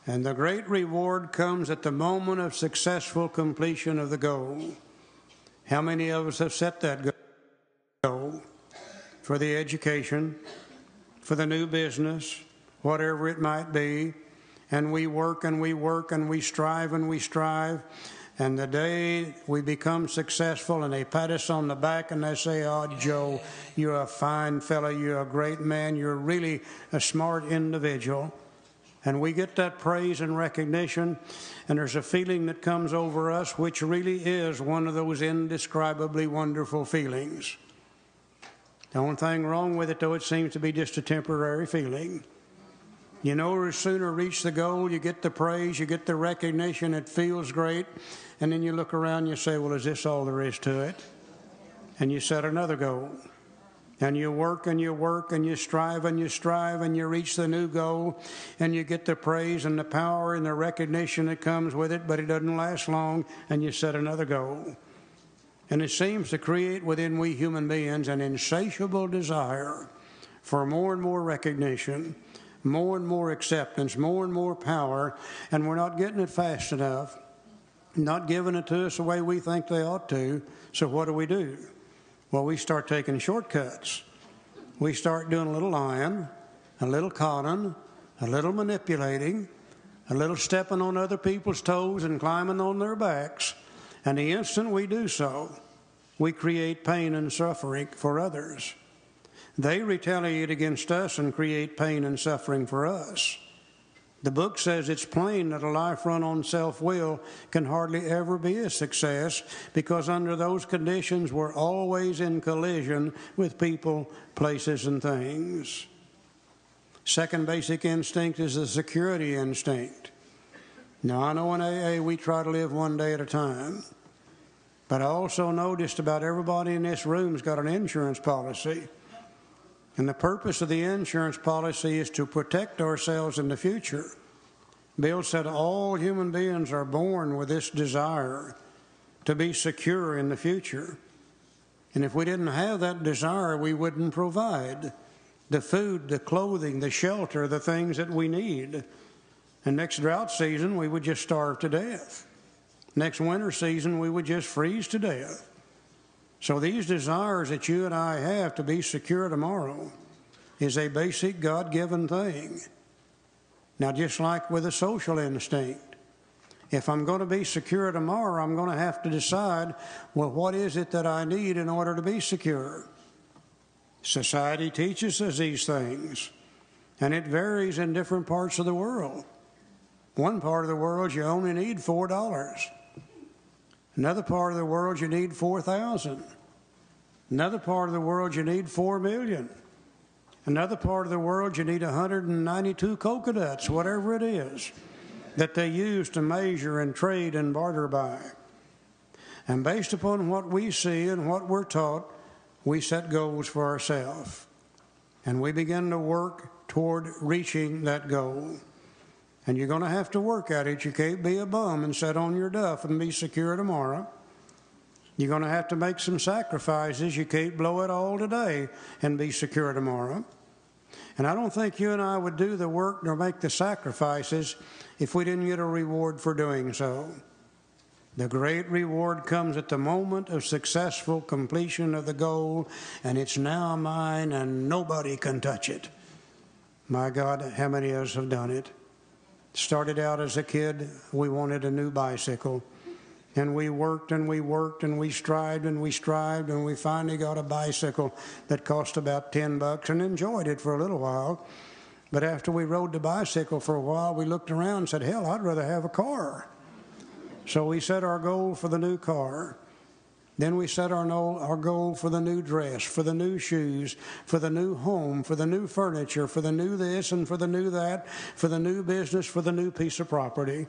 And the great reward comes at the moment of successful completion of the goal. How many of us have set that goal for the education, for the new business, whatever it might be? And we work and we work and we strive and we strive. And the day we become successful and they pat us on the back and they say, "Oh, Joe, you're a fine fellow, you're a great man, you're really a smart individual." And we get that praise and recognition, and there's a feeling that comes over us which really is one of those indescribably wonderful feelings. The only thing wrong with it, though, it seems to be just a temporary feeling. You no sooner reach the goal, you get the praise, you get the recognition, it feels great, and then you look around and you say, "Well, is this all there is to it?" And you set another goal. And you work and you work and you strive and you strive and you reach the new goal and you get the praise and the power and the recognition that comes with it, but it doesn't last long, and you set another goal. And it seems to create within we human beings an insatiable desire for more and more recognition, more and more acceptance, more and more power, and we're not getting it fast enough, not giving it to us the way we think they ought to. So what do? Well, we start taking shortcuts. We start doing a little lying, a little conning, a little manipulating, a little stepping on other people's toes and climbing on their backs. And the instant we do so, we create pain and suffering for others. They retaliate against us and create pain and suffering for us. The book says it's plain that a life run on self-will can hardly ever be a success, because under those conditions we're always in collision with people, places, and things. Second basic instinct is the security instinct. Now, I know in AA we try to live one day at a time, but I also know just about everybody in this room's got an insurance policy. And the purpose of the insurance policy is to protect ourselves in the future. Bill said all human beings are born with this desire to be secure in the future. And if we didn't have that desire, we wouldn't provide the food, the clothing, the shelter, the things that we need. And next drought season, we would just starve to death. Next winter season, we would just freeze to death. So these desires that you and I have to be secure tomorrow is a basic God-given thing. Now, just like with a social instinct, if I'm going to be secure tomorrow, I'm going to have to decide, well, what is it that I need in order to be secure? Society teaches us these things, and it varies in different parts of the world. One part of the world, you only need $4. Another part of the world, you need 4,000. Another part of the world, you need 4 million. Another part of the world, you need 192 coconuts, whatever it is, that they use to measure and trade and barter by. And based upon what we see and what we're taught, we set goals for ourselves. And we begin to work toward reaching that goal. And you're going to have to work at it. You can't be a bum and sit on your duff and be secure tomorrow. You're going to have to make some sacrifices. You can't blow it all today and be secure tomorrow. And I don't think you and I would do the work nor make the sacrifices if we didn't get a reward for doing so. The great reward comes at the moment of successful completion of the goal, and it's now mine and nobody can touch it. My God, how many of us have done it? Started out as a kid, we wanted a new bicycle. And we worked and we worked and we strived and we strived, and we finally got a bicycle that cost about $10 and enjoyed it for a little while. But after we rode the bicycle for a while, we looked around and said, hell, I'd rather have a car. So we set our goal for the new car. Then we set our goal for the new dress, for the new shoes, for the new home, for the new furniture, for the new this and for the new that, for the new business, for the new piece of property.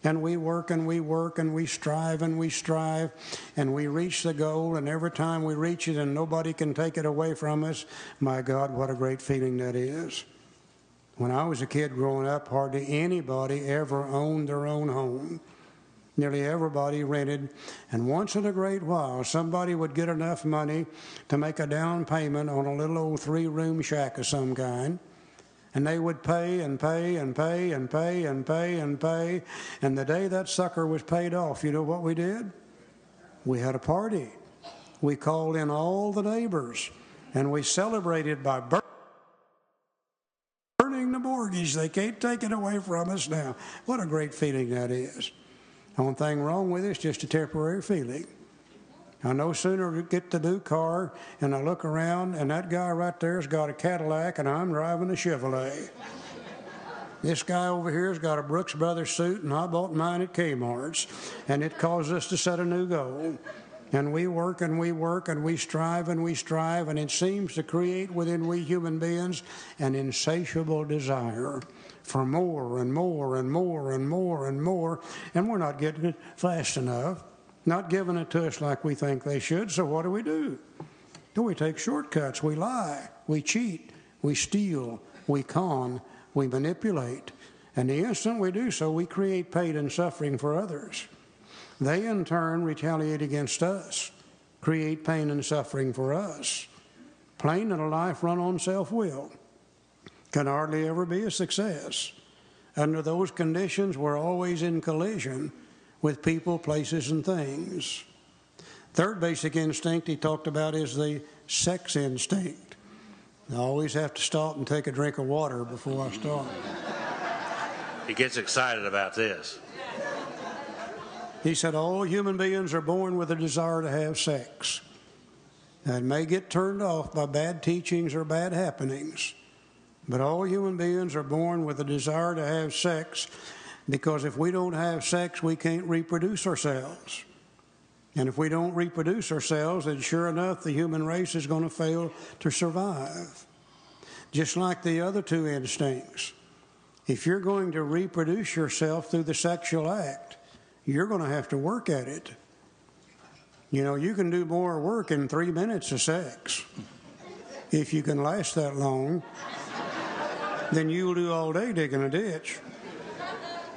And we work and we work and we strive and we strive and we reach the goal, and every time we reach it and nobody can take it away from us, my God, what a great feeling that is. When I was a kid growing up, hardly anybody ever owned their own home. Nearly everybody rented, and once in a great while, somebody would get enough money to make a down payment on a little old 3-room shack of some kind, and they would pay and pay and pay and pay and pay and pay, and the day that sucker was paid off, you know what we did? We had a party. We called in all the neighbors, and we celebrated by burning the mortgage. They can't take it away from us now. What a great feeling that is. Only thing wrong with it is just a temporary feeling. I no sooner get the new car and I look around and that guy right there's got a Cadillac and I'm driving a Chevrolet. This guy over here's got a Brooks Brothers suit and I bought mine at Kmart's, and it caused us to set a new goal. And we work and we work and we strive and we strive, and it seems to create within we human beings an insatiable desire for more and more and more and more and more, and we're not getting it fast enough, not giving it to us like we think they should. So what do? We take shortcuts, we lie, we cheat, we steal, we con, we manipulate. And the instant we do so, we create pain and suffering for others. They in turn retaliate against us, create pain and suffering for us. Plain little life run on self-will can hardly ever be a success. Under those conditions, we're always in collision with people, places, and things. Third basic instinct he talked about is the sex instinct. I always have to stop and take a drink of water before I start.
He gets excited about this.
He said all human beings are born with a desire to have sex. That may get turned off by bad teachings or bad happenings, but all human beings are born with a desire to have sex, because if we don't have sex, we can't reproduce ourselves. And if we don't reproduce ourselves, then sure enough, the human race is going to fail to survive. Just like the other two instincts. If you're going to reproduce yourself through the sexual act, you're going to have to work at it. You know, you can do more work in 3 minutes of sex. If you can last that long, then you'll do all day digging a ditch.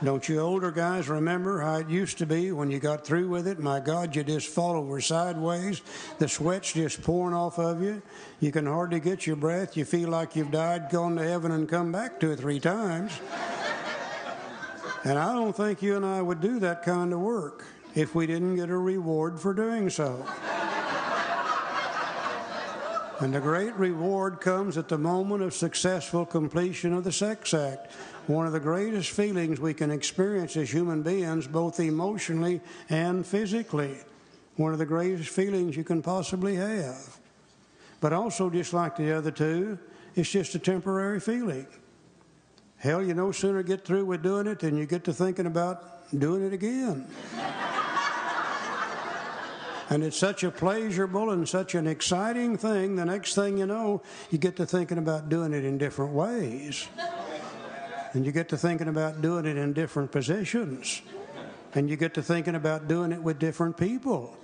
Don't you older guys remember how it used to be when you got through with it? My God, you just fall over sideways. The sweat's just pouring off of you. You can hardly get your breath. You feel like you've died, gone to heaven, and come back 2 or 3 times. And I don't think you and I would do that kind of work if we didn't get a reward for doing so. And the great reward comes at the moment of successful completion of the sex act. One of the greatest feelings we can experience as human beings, both emotionally and physically. One of the greatest feelings you can possibly have. But also, just like the other two, it's just a temporary feeling. Hell, you no sooner get through with doing it than you get to thinking about doing it again. And it's such a pleasurable and such an exciting thing, the next thing you know, you get to thinking about doing it in different ways. And you get to thinking about doing it in different positions. And you get to thinking about doing it with different people.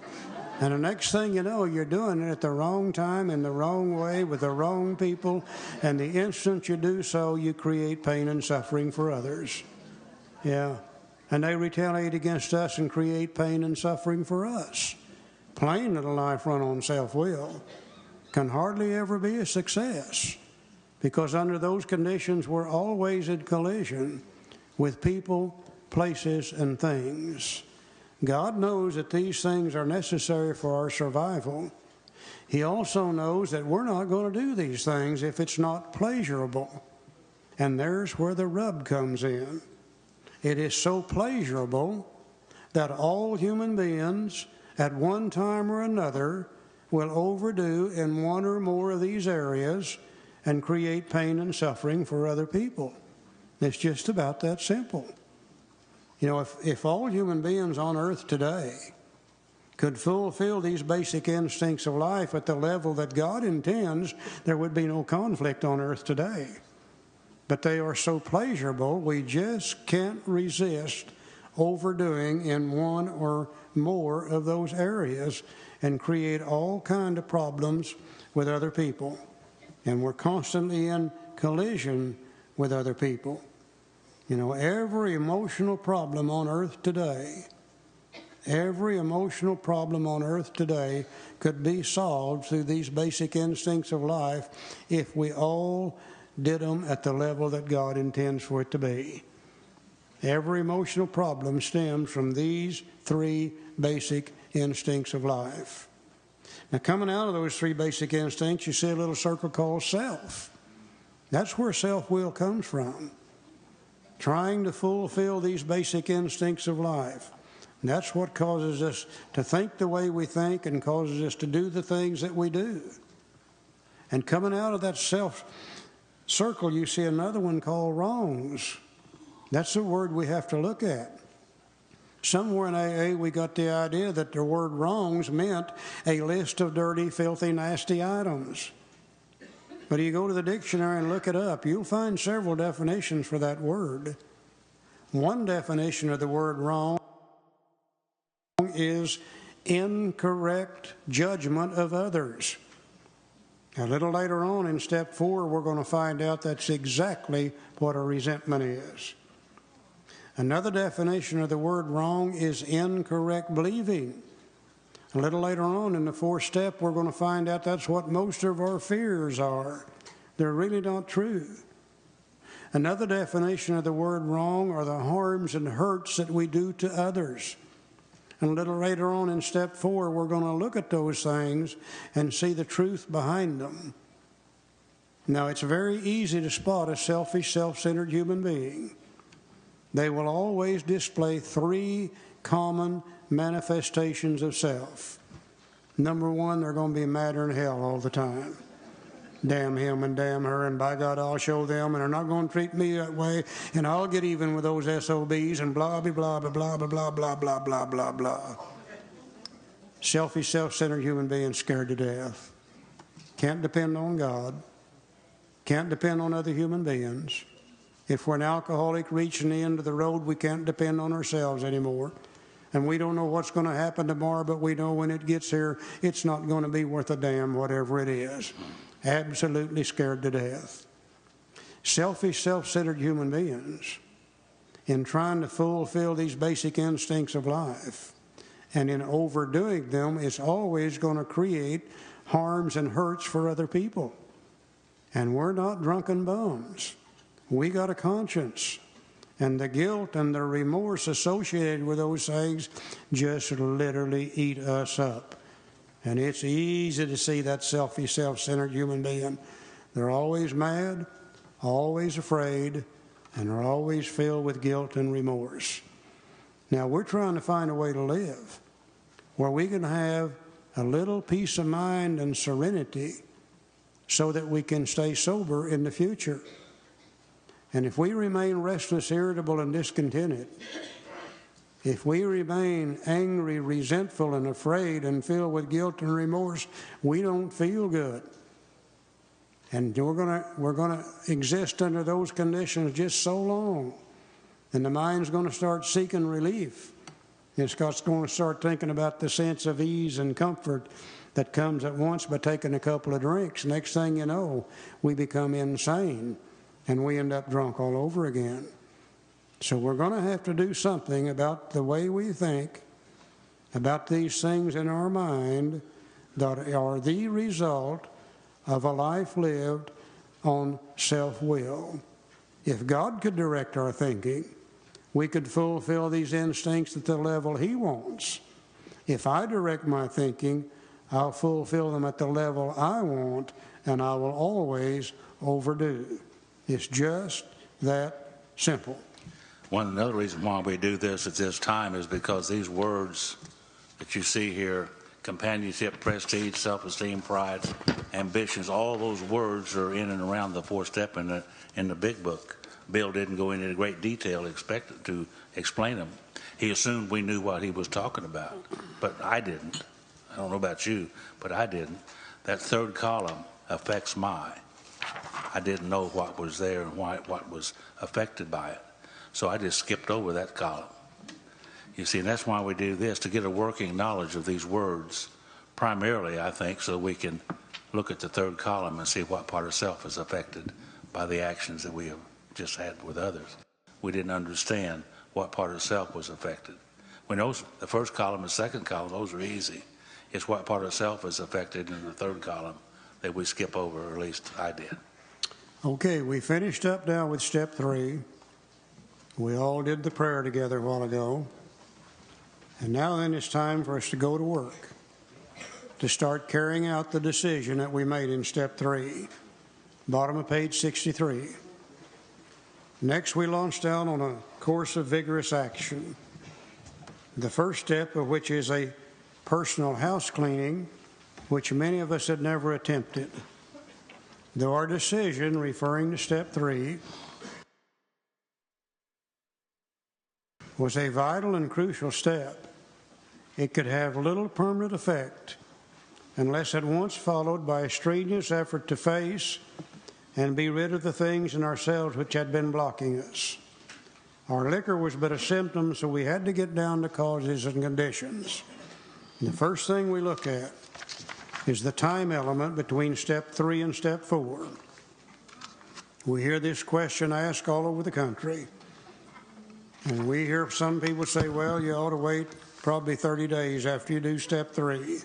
And the next thing you know, you're doing it at the wrong time, in the wrong way, with the wrong people. And the instant you do so, you create pain and suffering for others. Yeah. And they retaliate against us and create pain and suffering for us. Plain little life run on self-will can hardly ever be a success, because under those conditions, we're always in collision with people, places, and things. God knows that these things are necessary for our survival. He also knows that we're not going to do these things if it's not pleasurable. And there's where the rub comes in. It is so pleasurable that all human beings, at one time or another, will overdo in one or more of these areas and create pain and suffering for other people. It's just about that simple. You know, if all human beings on earth today could fulfill these basic instincts of life at the level that God intends, there would be no conflict on earth today. But they are so pleasurable, we just can't resist overdoing in one or more of those areas and create all kinds of problems with other people. And we're constantly in collision with other people. You know, every emotional problem on earth today, could be solved through these basic instincts of life if we all did them at the level that God intends for it to be. Every emotional problem stems from these 3 basic instincts of life. Now, coming out of those 3 basic instincts, you see a little circle called self. That's where self-will comes from. Trying to fulfill these basic instincts of life. And that's what causes us to think the way we think and causes us to do the things that we do. And coming out of that self circle, you see another one called wrongs. That's the word we have to look at. Somewhere in AA, we got the idea that the word wrongs meant a list of dirty, filthy, nasty items. But you go to the dictionary and look it up, you'll find several definitions for that word. One definition of the word wrong is incorrect judgment of others. A little later on in step 4, we're going to find out that's exactly what a resentment is. Another definition of the word wrong is incorrect believing. A little later on in the 4th step, we're going to find out that's what most of our fears are. They're really not true. Another definition of the word wrong are the harms and hurts that we do to others. And a little later on in step 4, we're going to look at those things and see the truth behind them. Now, it's very easy to spot a selfish, self-centered human being. They will always display 3 common manifestations of self. Number 1, they're going to be madder than hell all the time. Damn him and damn her, and by God, I'll show them, and they're not going to treat me that way, and I'll get even with those SOBs, and blah, blah, blah, blah, blah, blah, blah, blah, blah, blah, blah. Selfish, self-centered human being scared to death. Can't depend on God. Can't depend on other human beings. If we're an alcoholic reaching the end of the road, we can't depend on ourselves anymore. And we don't know what's going to happen tomorrow, but we know when it gets here, it's not going to be worth a damn, whatever it is. Absolutely scared to death. Selfish, self-centered human beings, in trying to fulfill these basic instincts of life, and in overdoing them, is always going to create harms and hurts for other people. And we're not drunken bums. We got a conscience. And the guilt and the remorse associated with those things just literally eat us up. And it's easy to see that selfish, self-centered human being. They're always mad, always afraid, and they're always filled with guilt and remorse. Now, we're trying to find a way to live where we can have a little peace of mind and serenity so that we can stay sober in the future. And if we remain restless, irritable, and discontented, if we remain angry, resentful, and afraid, and filled with guilt and remorse, we don't feel good. And we're gonna exist under those conditions just so long. And the mind's going to start seeking relief. It's going to start thinking about the sense of ease and comfort that comes at once by taking a couple of drinks. Next thing you know, we become insane, and we end up drunk all over again. So we're going to have to do something about the way we think, about these things in our mind that are the result of a life lived on self-will. If God could direct our thinking, we could fulfill these instincts at the level He wants. If I direct my thinking, I'll fulfill them at the level I want, and I will always overdo. It's just that simple.
Another reason why we do this at this time is because these words that you see here, companionship, prestige, self-esteem, pride, ambitions, all those words are in and around the 4th step in the big book. Bill didn't go into great detail expected to explain them. He assumed we knew what he was talking about, but I didn't. I don't know about you, but I didn't. That 3rd column affects my. I didn't know what was there and what was affected by it. So I just skipped over that column. You see, and that's why we do this, to get a working knowledge of these words, primarily, I think, so we can look at the 3rd column and see what part of self is affected by the actions that we have just had with others. We didn't understand what part of self was affected. When the 1st column and 2nd column, those are easy. It's what part of self is affected in the 3rd column that we skip over, or at least I did.
Okay, we finished up now with step 3. We all did the prayer together a while ago. And now then it's time for us to go to work, to start carrying out the decision that we made in step 3. Bottom of page 63. Next, we launched out on a course of vigorous action. The first step of which is a personal house cleaning, which many of us had never attempted. Though our decision, referring to step 3, was a vital and crucial step, it could have little permanent effect unless at once followed by a strenuous effort to face and be rid of the things in ourselves which had been blocking us. Our liquor was but a symptom, so we had to get down to causes and conditions. And the first thing we look at is the time element between step 3 and step 4. We hear this question asked all over the country. And we hear some people say, well, you ought to wait probably 30 days after you do step 3.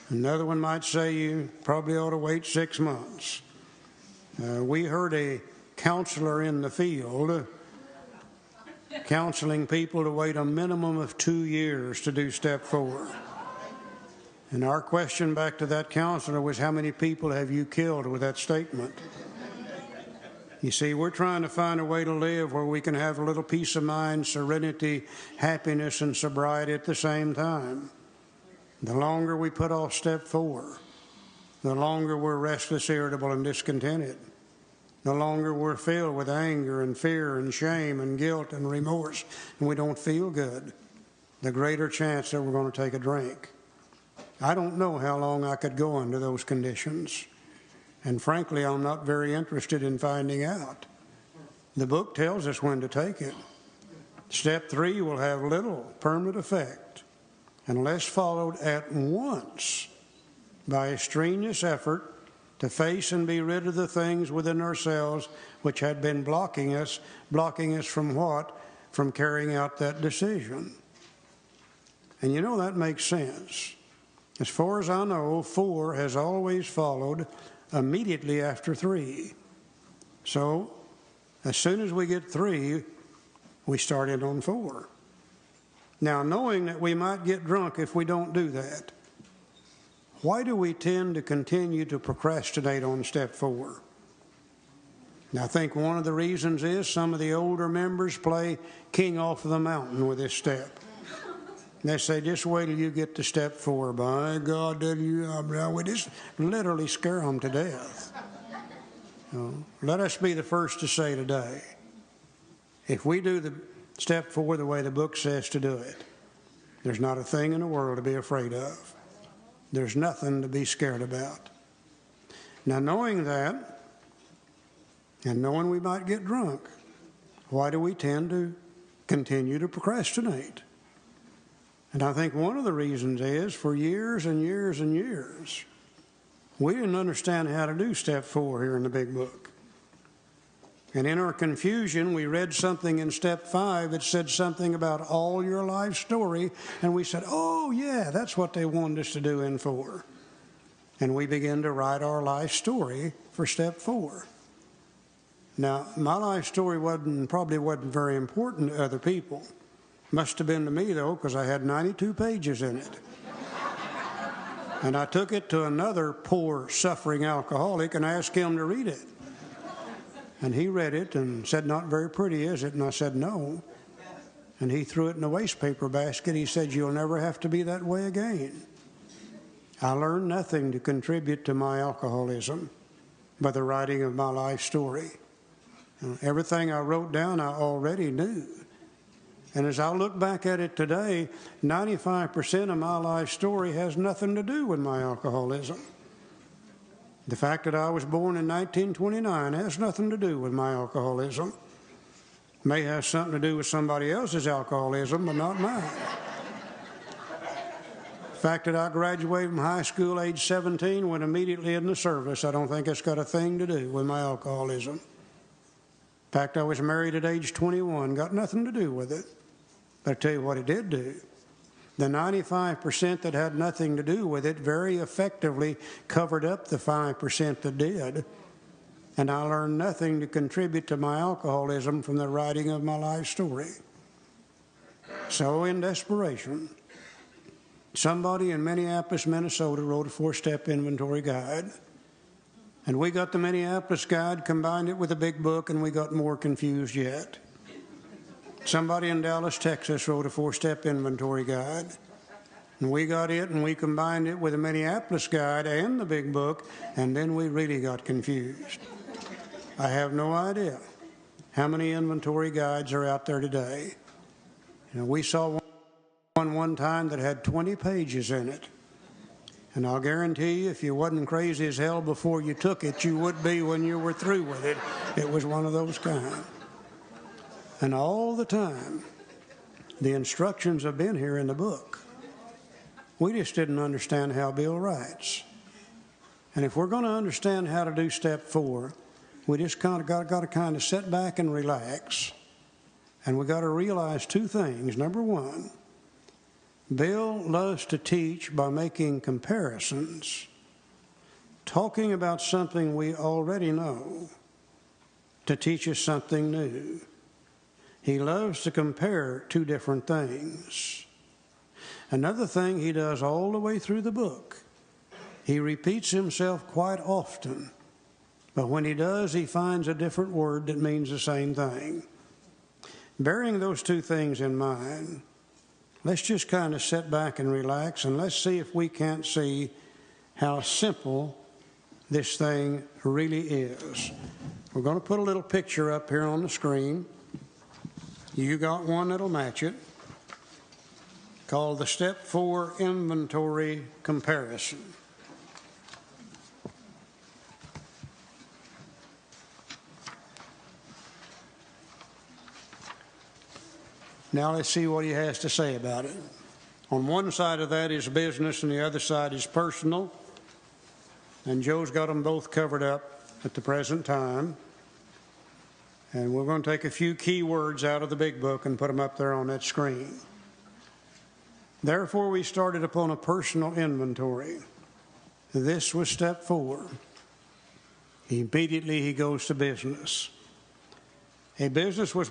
Another one might say you probably ought to wait 6 months. We heard a counselor in the field counseling people to wait a minimum of 2 years to do step 4. And our question back to that counselor was, how many people have you killed with that statement? You see, we're trying to find a way to live where we can have a little peace of mind, serenity, happiness, and sobriety at the same time. The longer we put off step 4, the longer we're restless, irritable, and discontented. The longer we're filled with anger and fear and shame and guilt and remorse, and we don't feel good, the greater chance that we're going to take a drink. I don't know how long I could go under those conditions. And frankly, I'm not very interested in finding out. The book tells us when to take it. Step 3 will have little permanent effect unless followed at once by a strenuous effort to face and be rid of the things within ourselves which had been blocking us from what? From carrying out that decision. And you know, that makes sense. As far as I know, 4 has always followed immediately after 3. So, as soon as we get 3, we start in on 4. Now, knowing that we might get drunk if we don't do that, why do we tend to continue to procrastinate on step 4? Now, I think one of the reasons is some of the older members play king off of the mountain with this step. They say, just wait till you get to step 4. By God, we just literally scare them to death. Let us be the first to say today, if we do the step 4 the way the book says to do it, there's not a thing in the world to be afraid of. There's nothing to be scared about. Now, knowing that, and knowing we might get drunk, why do we tend to continue to procrastinate? And I think one of the reasons is, for years and years and years, we didn't understand how to do step 4 here in the big book. And in our confusion, we read something in step 5 that said something about all your life story, and we said, oh yeah, that's what they wanted us to do in 4. And we began to write our life story for step 4. Now, my life story probably wasn't very important to other people. Must have been to me, though, because I had 92 pages in it. And I took it to another poor, suffering alcoholic and asked him to read it. And he read it and said, not very pretty, is it? And I said, no. And he threw it in a waste paper basket. He said, you'll never have to be that way again. I learned nothing to contribute to my alcoholism by the writing of my life story. Everything I wrote down, I already knew. And as I look back at it today, 95% of my life story has nothing to do with my alcoholism. The fact that I was born in 1929 has nothing to do with my alcoholism. May have something to do with somebody else's alcoholism, but not mine. The fact that I graduated from high school age 17, went immediately in the service, I don't think it's got a thing to do with my alcoholism. In fact, I was married at age 21, got nothing to do with it. But I tell you what it did do. The 95% that had nothing to do with it very effectively covered up the 5% that did. And I learned nothing to contribute to my alcoholism from the writing of my life story. So in desperation, somebody in Minneapolis, Minnesota wrote a 4-step inventory guide. And we got the Minneapolis guide, combined it with a big book, and we got more confused yet. Somebody in Dallas, Texas wrote a 4-step inventory guide. And we got it and we combined it with the Minneapolis guide and the big book, and then we really got confused. I have no idea how many inventory guides are out there today. We saw one time that had 20 pages in it. And I'll guarantee you, if you wasn't crazy as hell before you took it, you would be when you were through with it. It was one of those kind. And all the time, the instructions have been here in the book. We just didn't understand how Bill writes. And if we're going to understand how to do step 4, we just got to kind of sit back and relax. And we got to realize 2 things. Number 1, Bill loves to teach by making comparisons, talking about something we already know to teach us something new. He loves to compare 2 different things. Another thing he does all the way through the book, he repeats himself quite often, but when he does, he finds a different word that means the same thing. Bearing those 2 things in mind, let's just kind of sit back and relax, and let's see if we can't see how simple this thing really is. We're going to put a little picture up here on the screen. You got one that'll match it, called the Step 4 Inventory Comparison. Now let's see what he has to say about it. On one side of that is business and the other side is personal. And Joe's got them both covered up at the present time. And we're going to take a few key words out of the big book and put them up there on that screen. Therefore, we started upon a personal inventory. This was step 4. Immediately he goes to business. A business which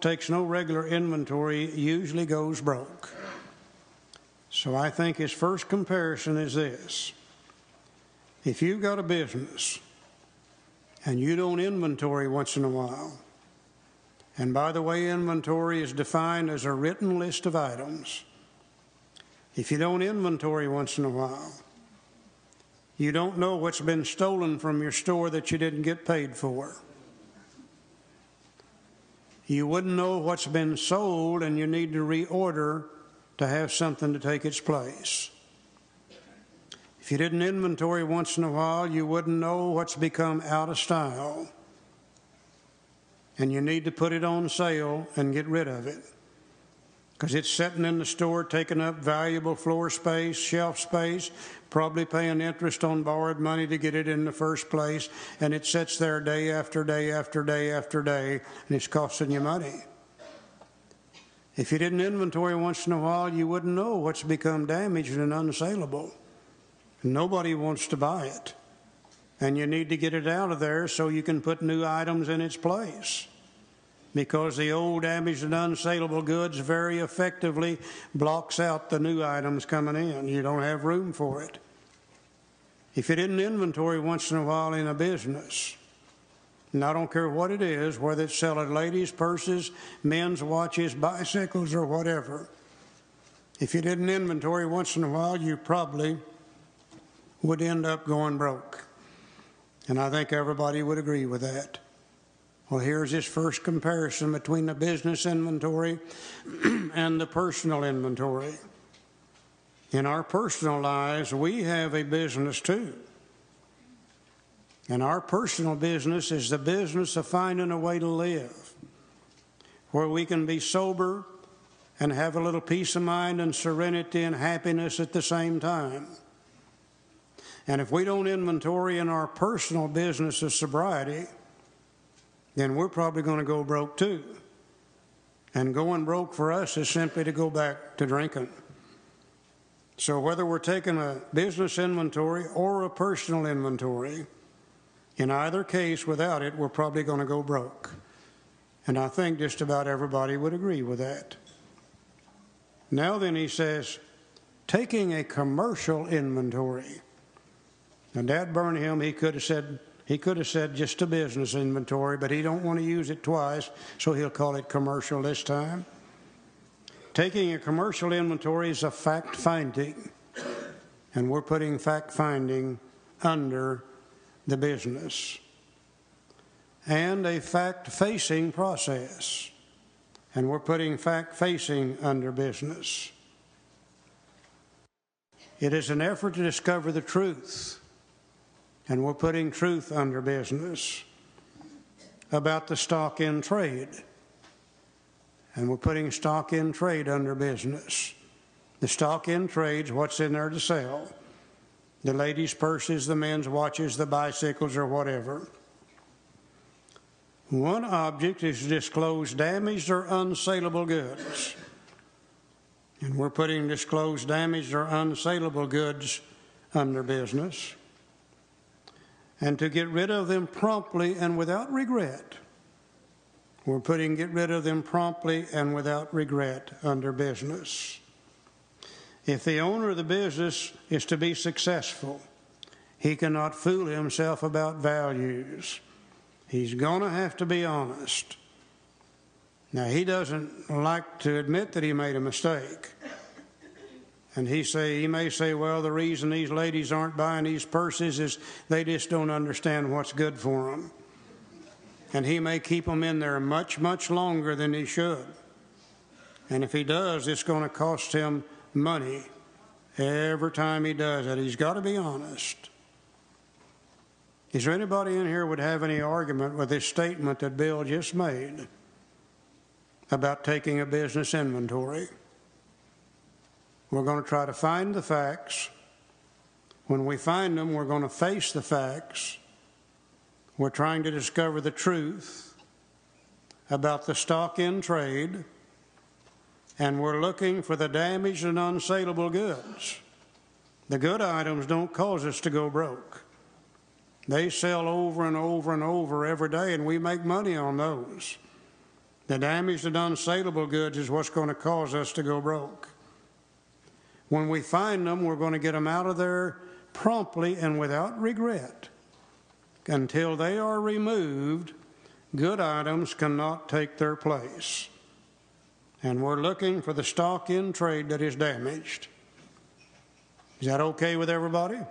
takes no regular inventory usually goes broke. So I think his first comparison is this. If you've got a business and you don't inventory once in a while, and by the way, inventory is defined as a written list of items. If you don't inventory once in a while, you don't know what's been stolen from your store that you didn't get paid for. You wouldn't know what's been sold and you need to reorder to have something to take its place. If you didn't inventory once in a while, you wouldn't know what's become out of style. And you need to put it on sale and get rid of it, because it's sitting in the store taking up valuable floor space, shelf space, probably paying interest on borrowed money to get it in the first place, and it sits there day after day after day after day, and it's costing you money. If you didn't inventory once in a while, you wouldn't know what's become damaged and unsaleable. Nobody wants to buy it, and you need to get it out of there so you can put new items in its place, because the old damaged and unsaleable goods very effectively blocks out the new items coming in. You don't have room for it. If you didn't inventory once in a while in a business, and I don't care what it is, whether it's selling ladies' purses, men's watches, bicycles, or whatever, if you didn't inventory once in a while, you probably would end up going broke. And I think everybody would agree with that. Well, here's his first comparison between the business inventory and the personal inventory. In our personal lives, we have a business too. And our personal business is the business of finding a way to live, where we can be sober and have a little peace of mind and serenity and happiness at the same time. And if we don't inventory in our personal business of sobriety, then we're probably going to go broke too. And going broke for us is simply to go back to drinking. So whether we're taking a business inventory or a personal inventory, in either case, without it, we're probably going to go broke. And I think just about everybody would agree with that. Now then, he says, taking a commercial inventory. Now, Dad Burnham, he could have said He could have said just a business inventory, but he don't want to use it twice, so he'll call it commercial this time. Taking a commercial inventory is a fact-finding, and we're putting fact-finding under the business. And a fact-facing process, and we're putting fact-facing under business. It is an effort to discover the truth, and we're putting truth under business. About the stock in trade, and we're putting stock in trade under business. The stock in trade's what's in there to sell. The ladies' purses, the men's watches, the bicycles, or whatever. One object is to disclose damaged or unsaleable goods. And we're putting disclosed damaged or unsaleable goods under business. And to get rid of them promptly and without regret. We're putting get rid of them promptly and without regret under business. If the owner of the business is to be successful, he cannot fool himself about values. He's going to have to be honest. Now, he doesn't like to admit that he made a mistake. And he may say, well, the reason these ladies aren't buying these purses is they just don't understand what's good for them. And he may keep them in there much, much longer than he should. And if he does, it's going to cost him money every time he does it. He's got to be honest. Is there anybody in here would have any argument with this statement that Bill just made about taking a business inventory? We're going to try to find the facts. When we find them, we're going to face the facts. We're trying to discover the truth about the stock in trade, and we're looking for the damaged and unsaleable goods. The good items don't cause us to go broke. They sell over and over and over every day, and we make money on those. The damaged and unsaleable goods is what's going to cause us to go broke. When we find them, we're going to get them out of there promptly and without regret. Until they are removed, good items cannot take their place. And we're looking for the stock in trade that is damaged. Is that okay with everybody? Yes.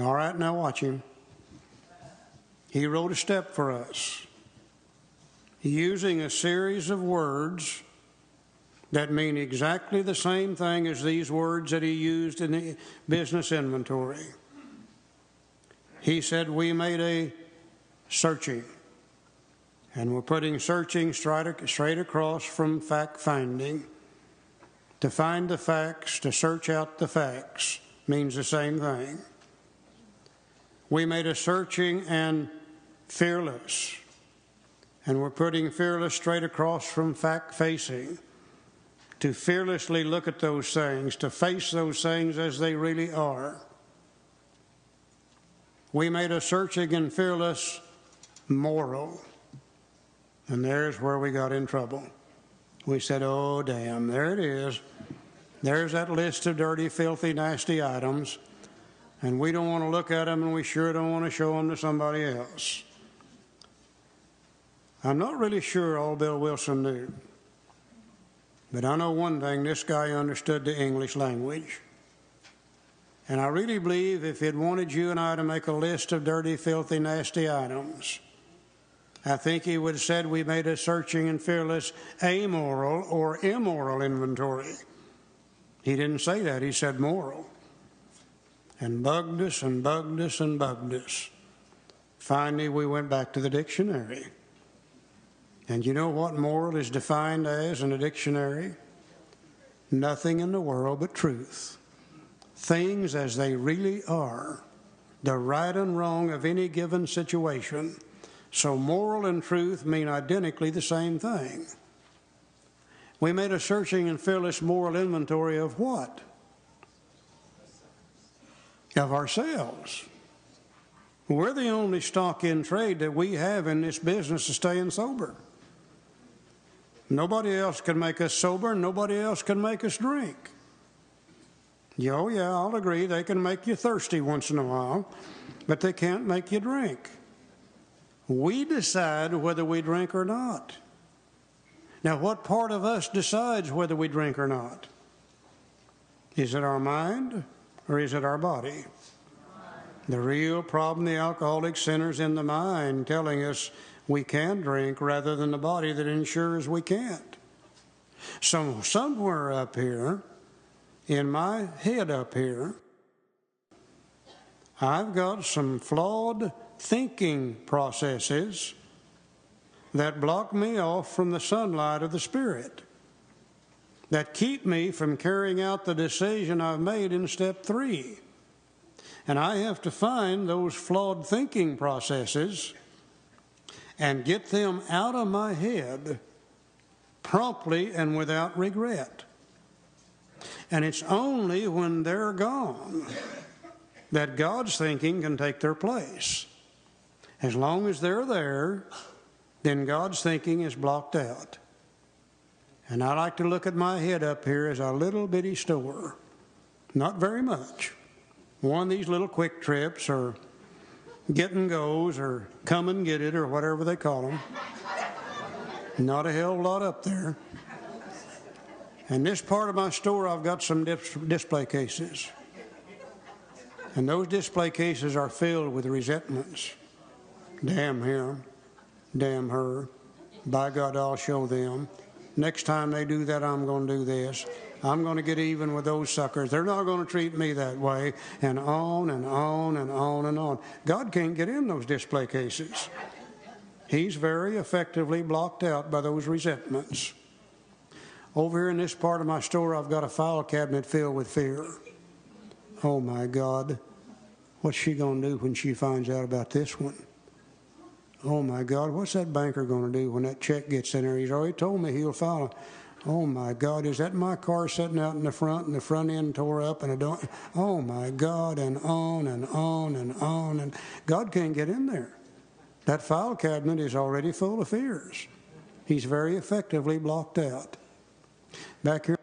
All right, now watch him. He wrote a step for us, using a series of words that mean exactly the same thing as these words that he used in the business inventory. He said we made a searching, and we're putting searching straight across from fact-finding. To find the facts, to search out the facts, means the same thing. We made a searching and fearless, and we're putting fearless straight across from fact-facing. To fearlessly look at those things, to face those things as they really are. We made a searching and fearless moral. And there's where we got in trouble. We said, oh, damn, there it is. There's that list of dirty, filthy, nasty items. And we don't want to look at them, and we sure don't want to show them to somebody else. I'm not really sure all Bill Wilson knew. But I know one thing, this guy understood the English language. And I really believe if he'd wanted you and I to make a list of dirty, filthy, nasty items, I think he would have said we made a searching and fearless amoral or immoral inventory. He didn't say that, he said moral. And bugged us and bugged us and bugged us. Finally, we went back to the dictionary. And you know what moral is defined as in a dictionary? Nothing in the world but truth. Things as they really are. The right and wrong of any given situation. So moral and truth mean identically the same thing. We made a searching and fearless moral inventory of what? Of ourselves. We're the only stock in trade that we have in this business of staying sober. Nobody else can make us sober, nobody else can make us drink. Oh yeah, I'll agree, they can make you thirsty once in a while, but they can't make you drink. We decide whether we drink or not. Now, what part of us decides whether we drink or not? Is it our mind or is it our body? The real problem, the alcoholic sinner's in the mind, telling us we can drink rather than the body that ensures we can't. So somewhere up here, in my head up here, I've got some flawed thinking processes that block me off from the sunlight of the Spirit, that keep me from carrying out the decision I've made in step 3. And I have to find those flawed thinking processes and get them out of my head promptly and without regret. And it's only when they're gone that God's thinking can take their place. As long as they're there, then God's thinking is blocked out. And I like to look at my head up here as a little bitty store. Not very much. One of these little quick trips or get and goes or come and get it or whatever they call them. Not a hell of a lot up there. And this part of my store, I've got some display cases. And those display cases are filled with resentments. Damn him. Damn her. By God, I'll show them. Next time they do that, I'm going to do this. I'm going to get even with those suckers. They're not going to treat me that way. And on and on and on and on. God can't get in those display cases. He's very effectively blocked out by those resentments. Over here in this part of my store, I've got a file cabinet filled with fear. Oh my God, what's she going to do when she finds out about this one? Oh my God, what's that banker going to do when that check gets in there? He's already told me he'll file. Oh my God, is that my car sitting out in the front and the front end tore up and I don't? Oh my God, and on and on and on. And God can't get in there. That file cabinet is already full of fears. He's very effectively blocked out. Back here.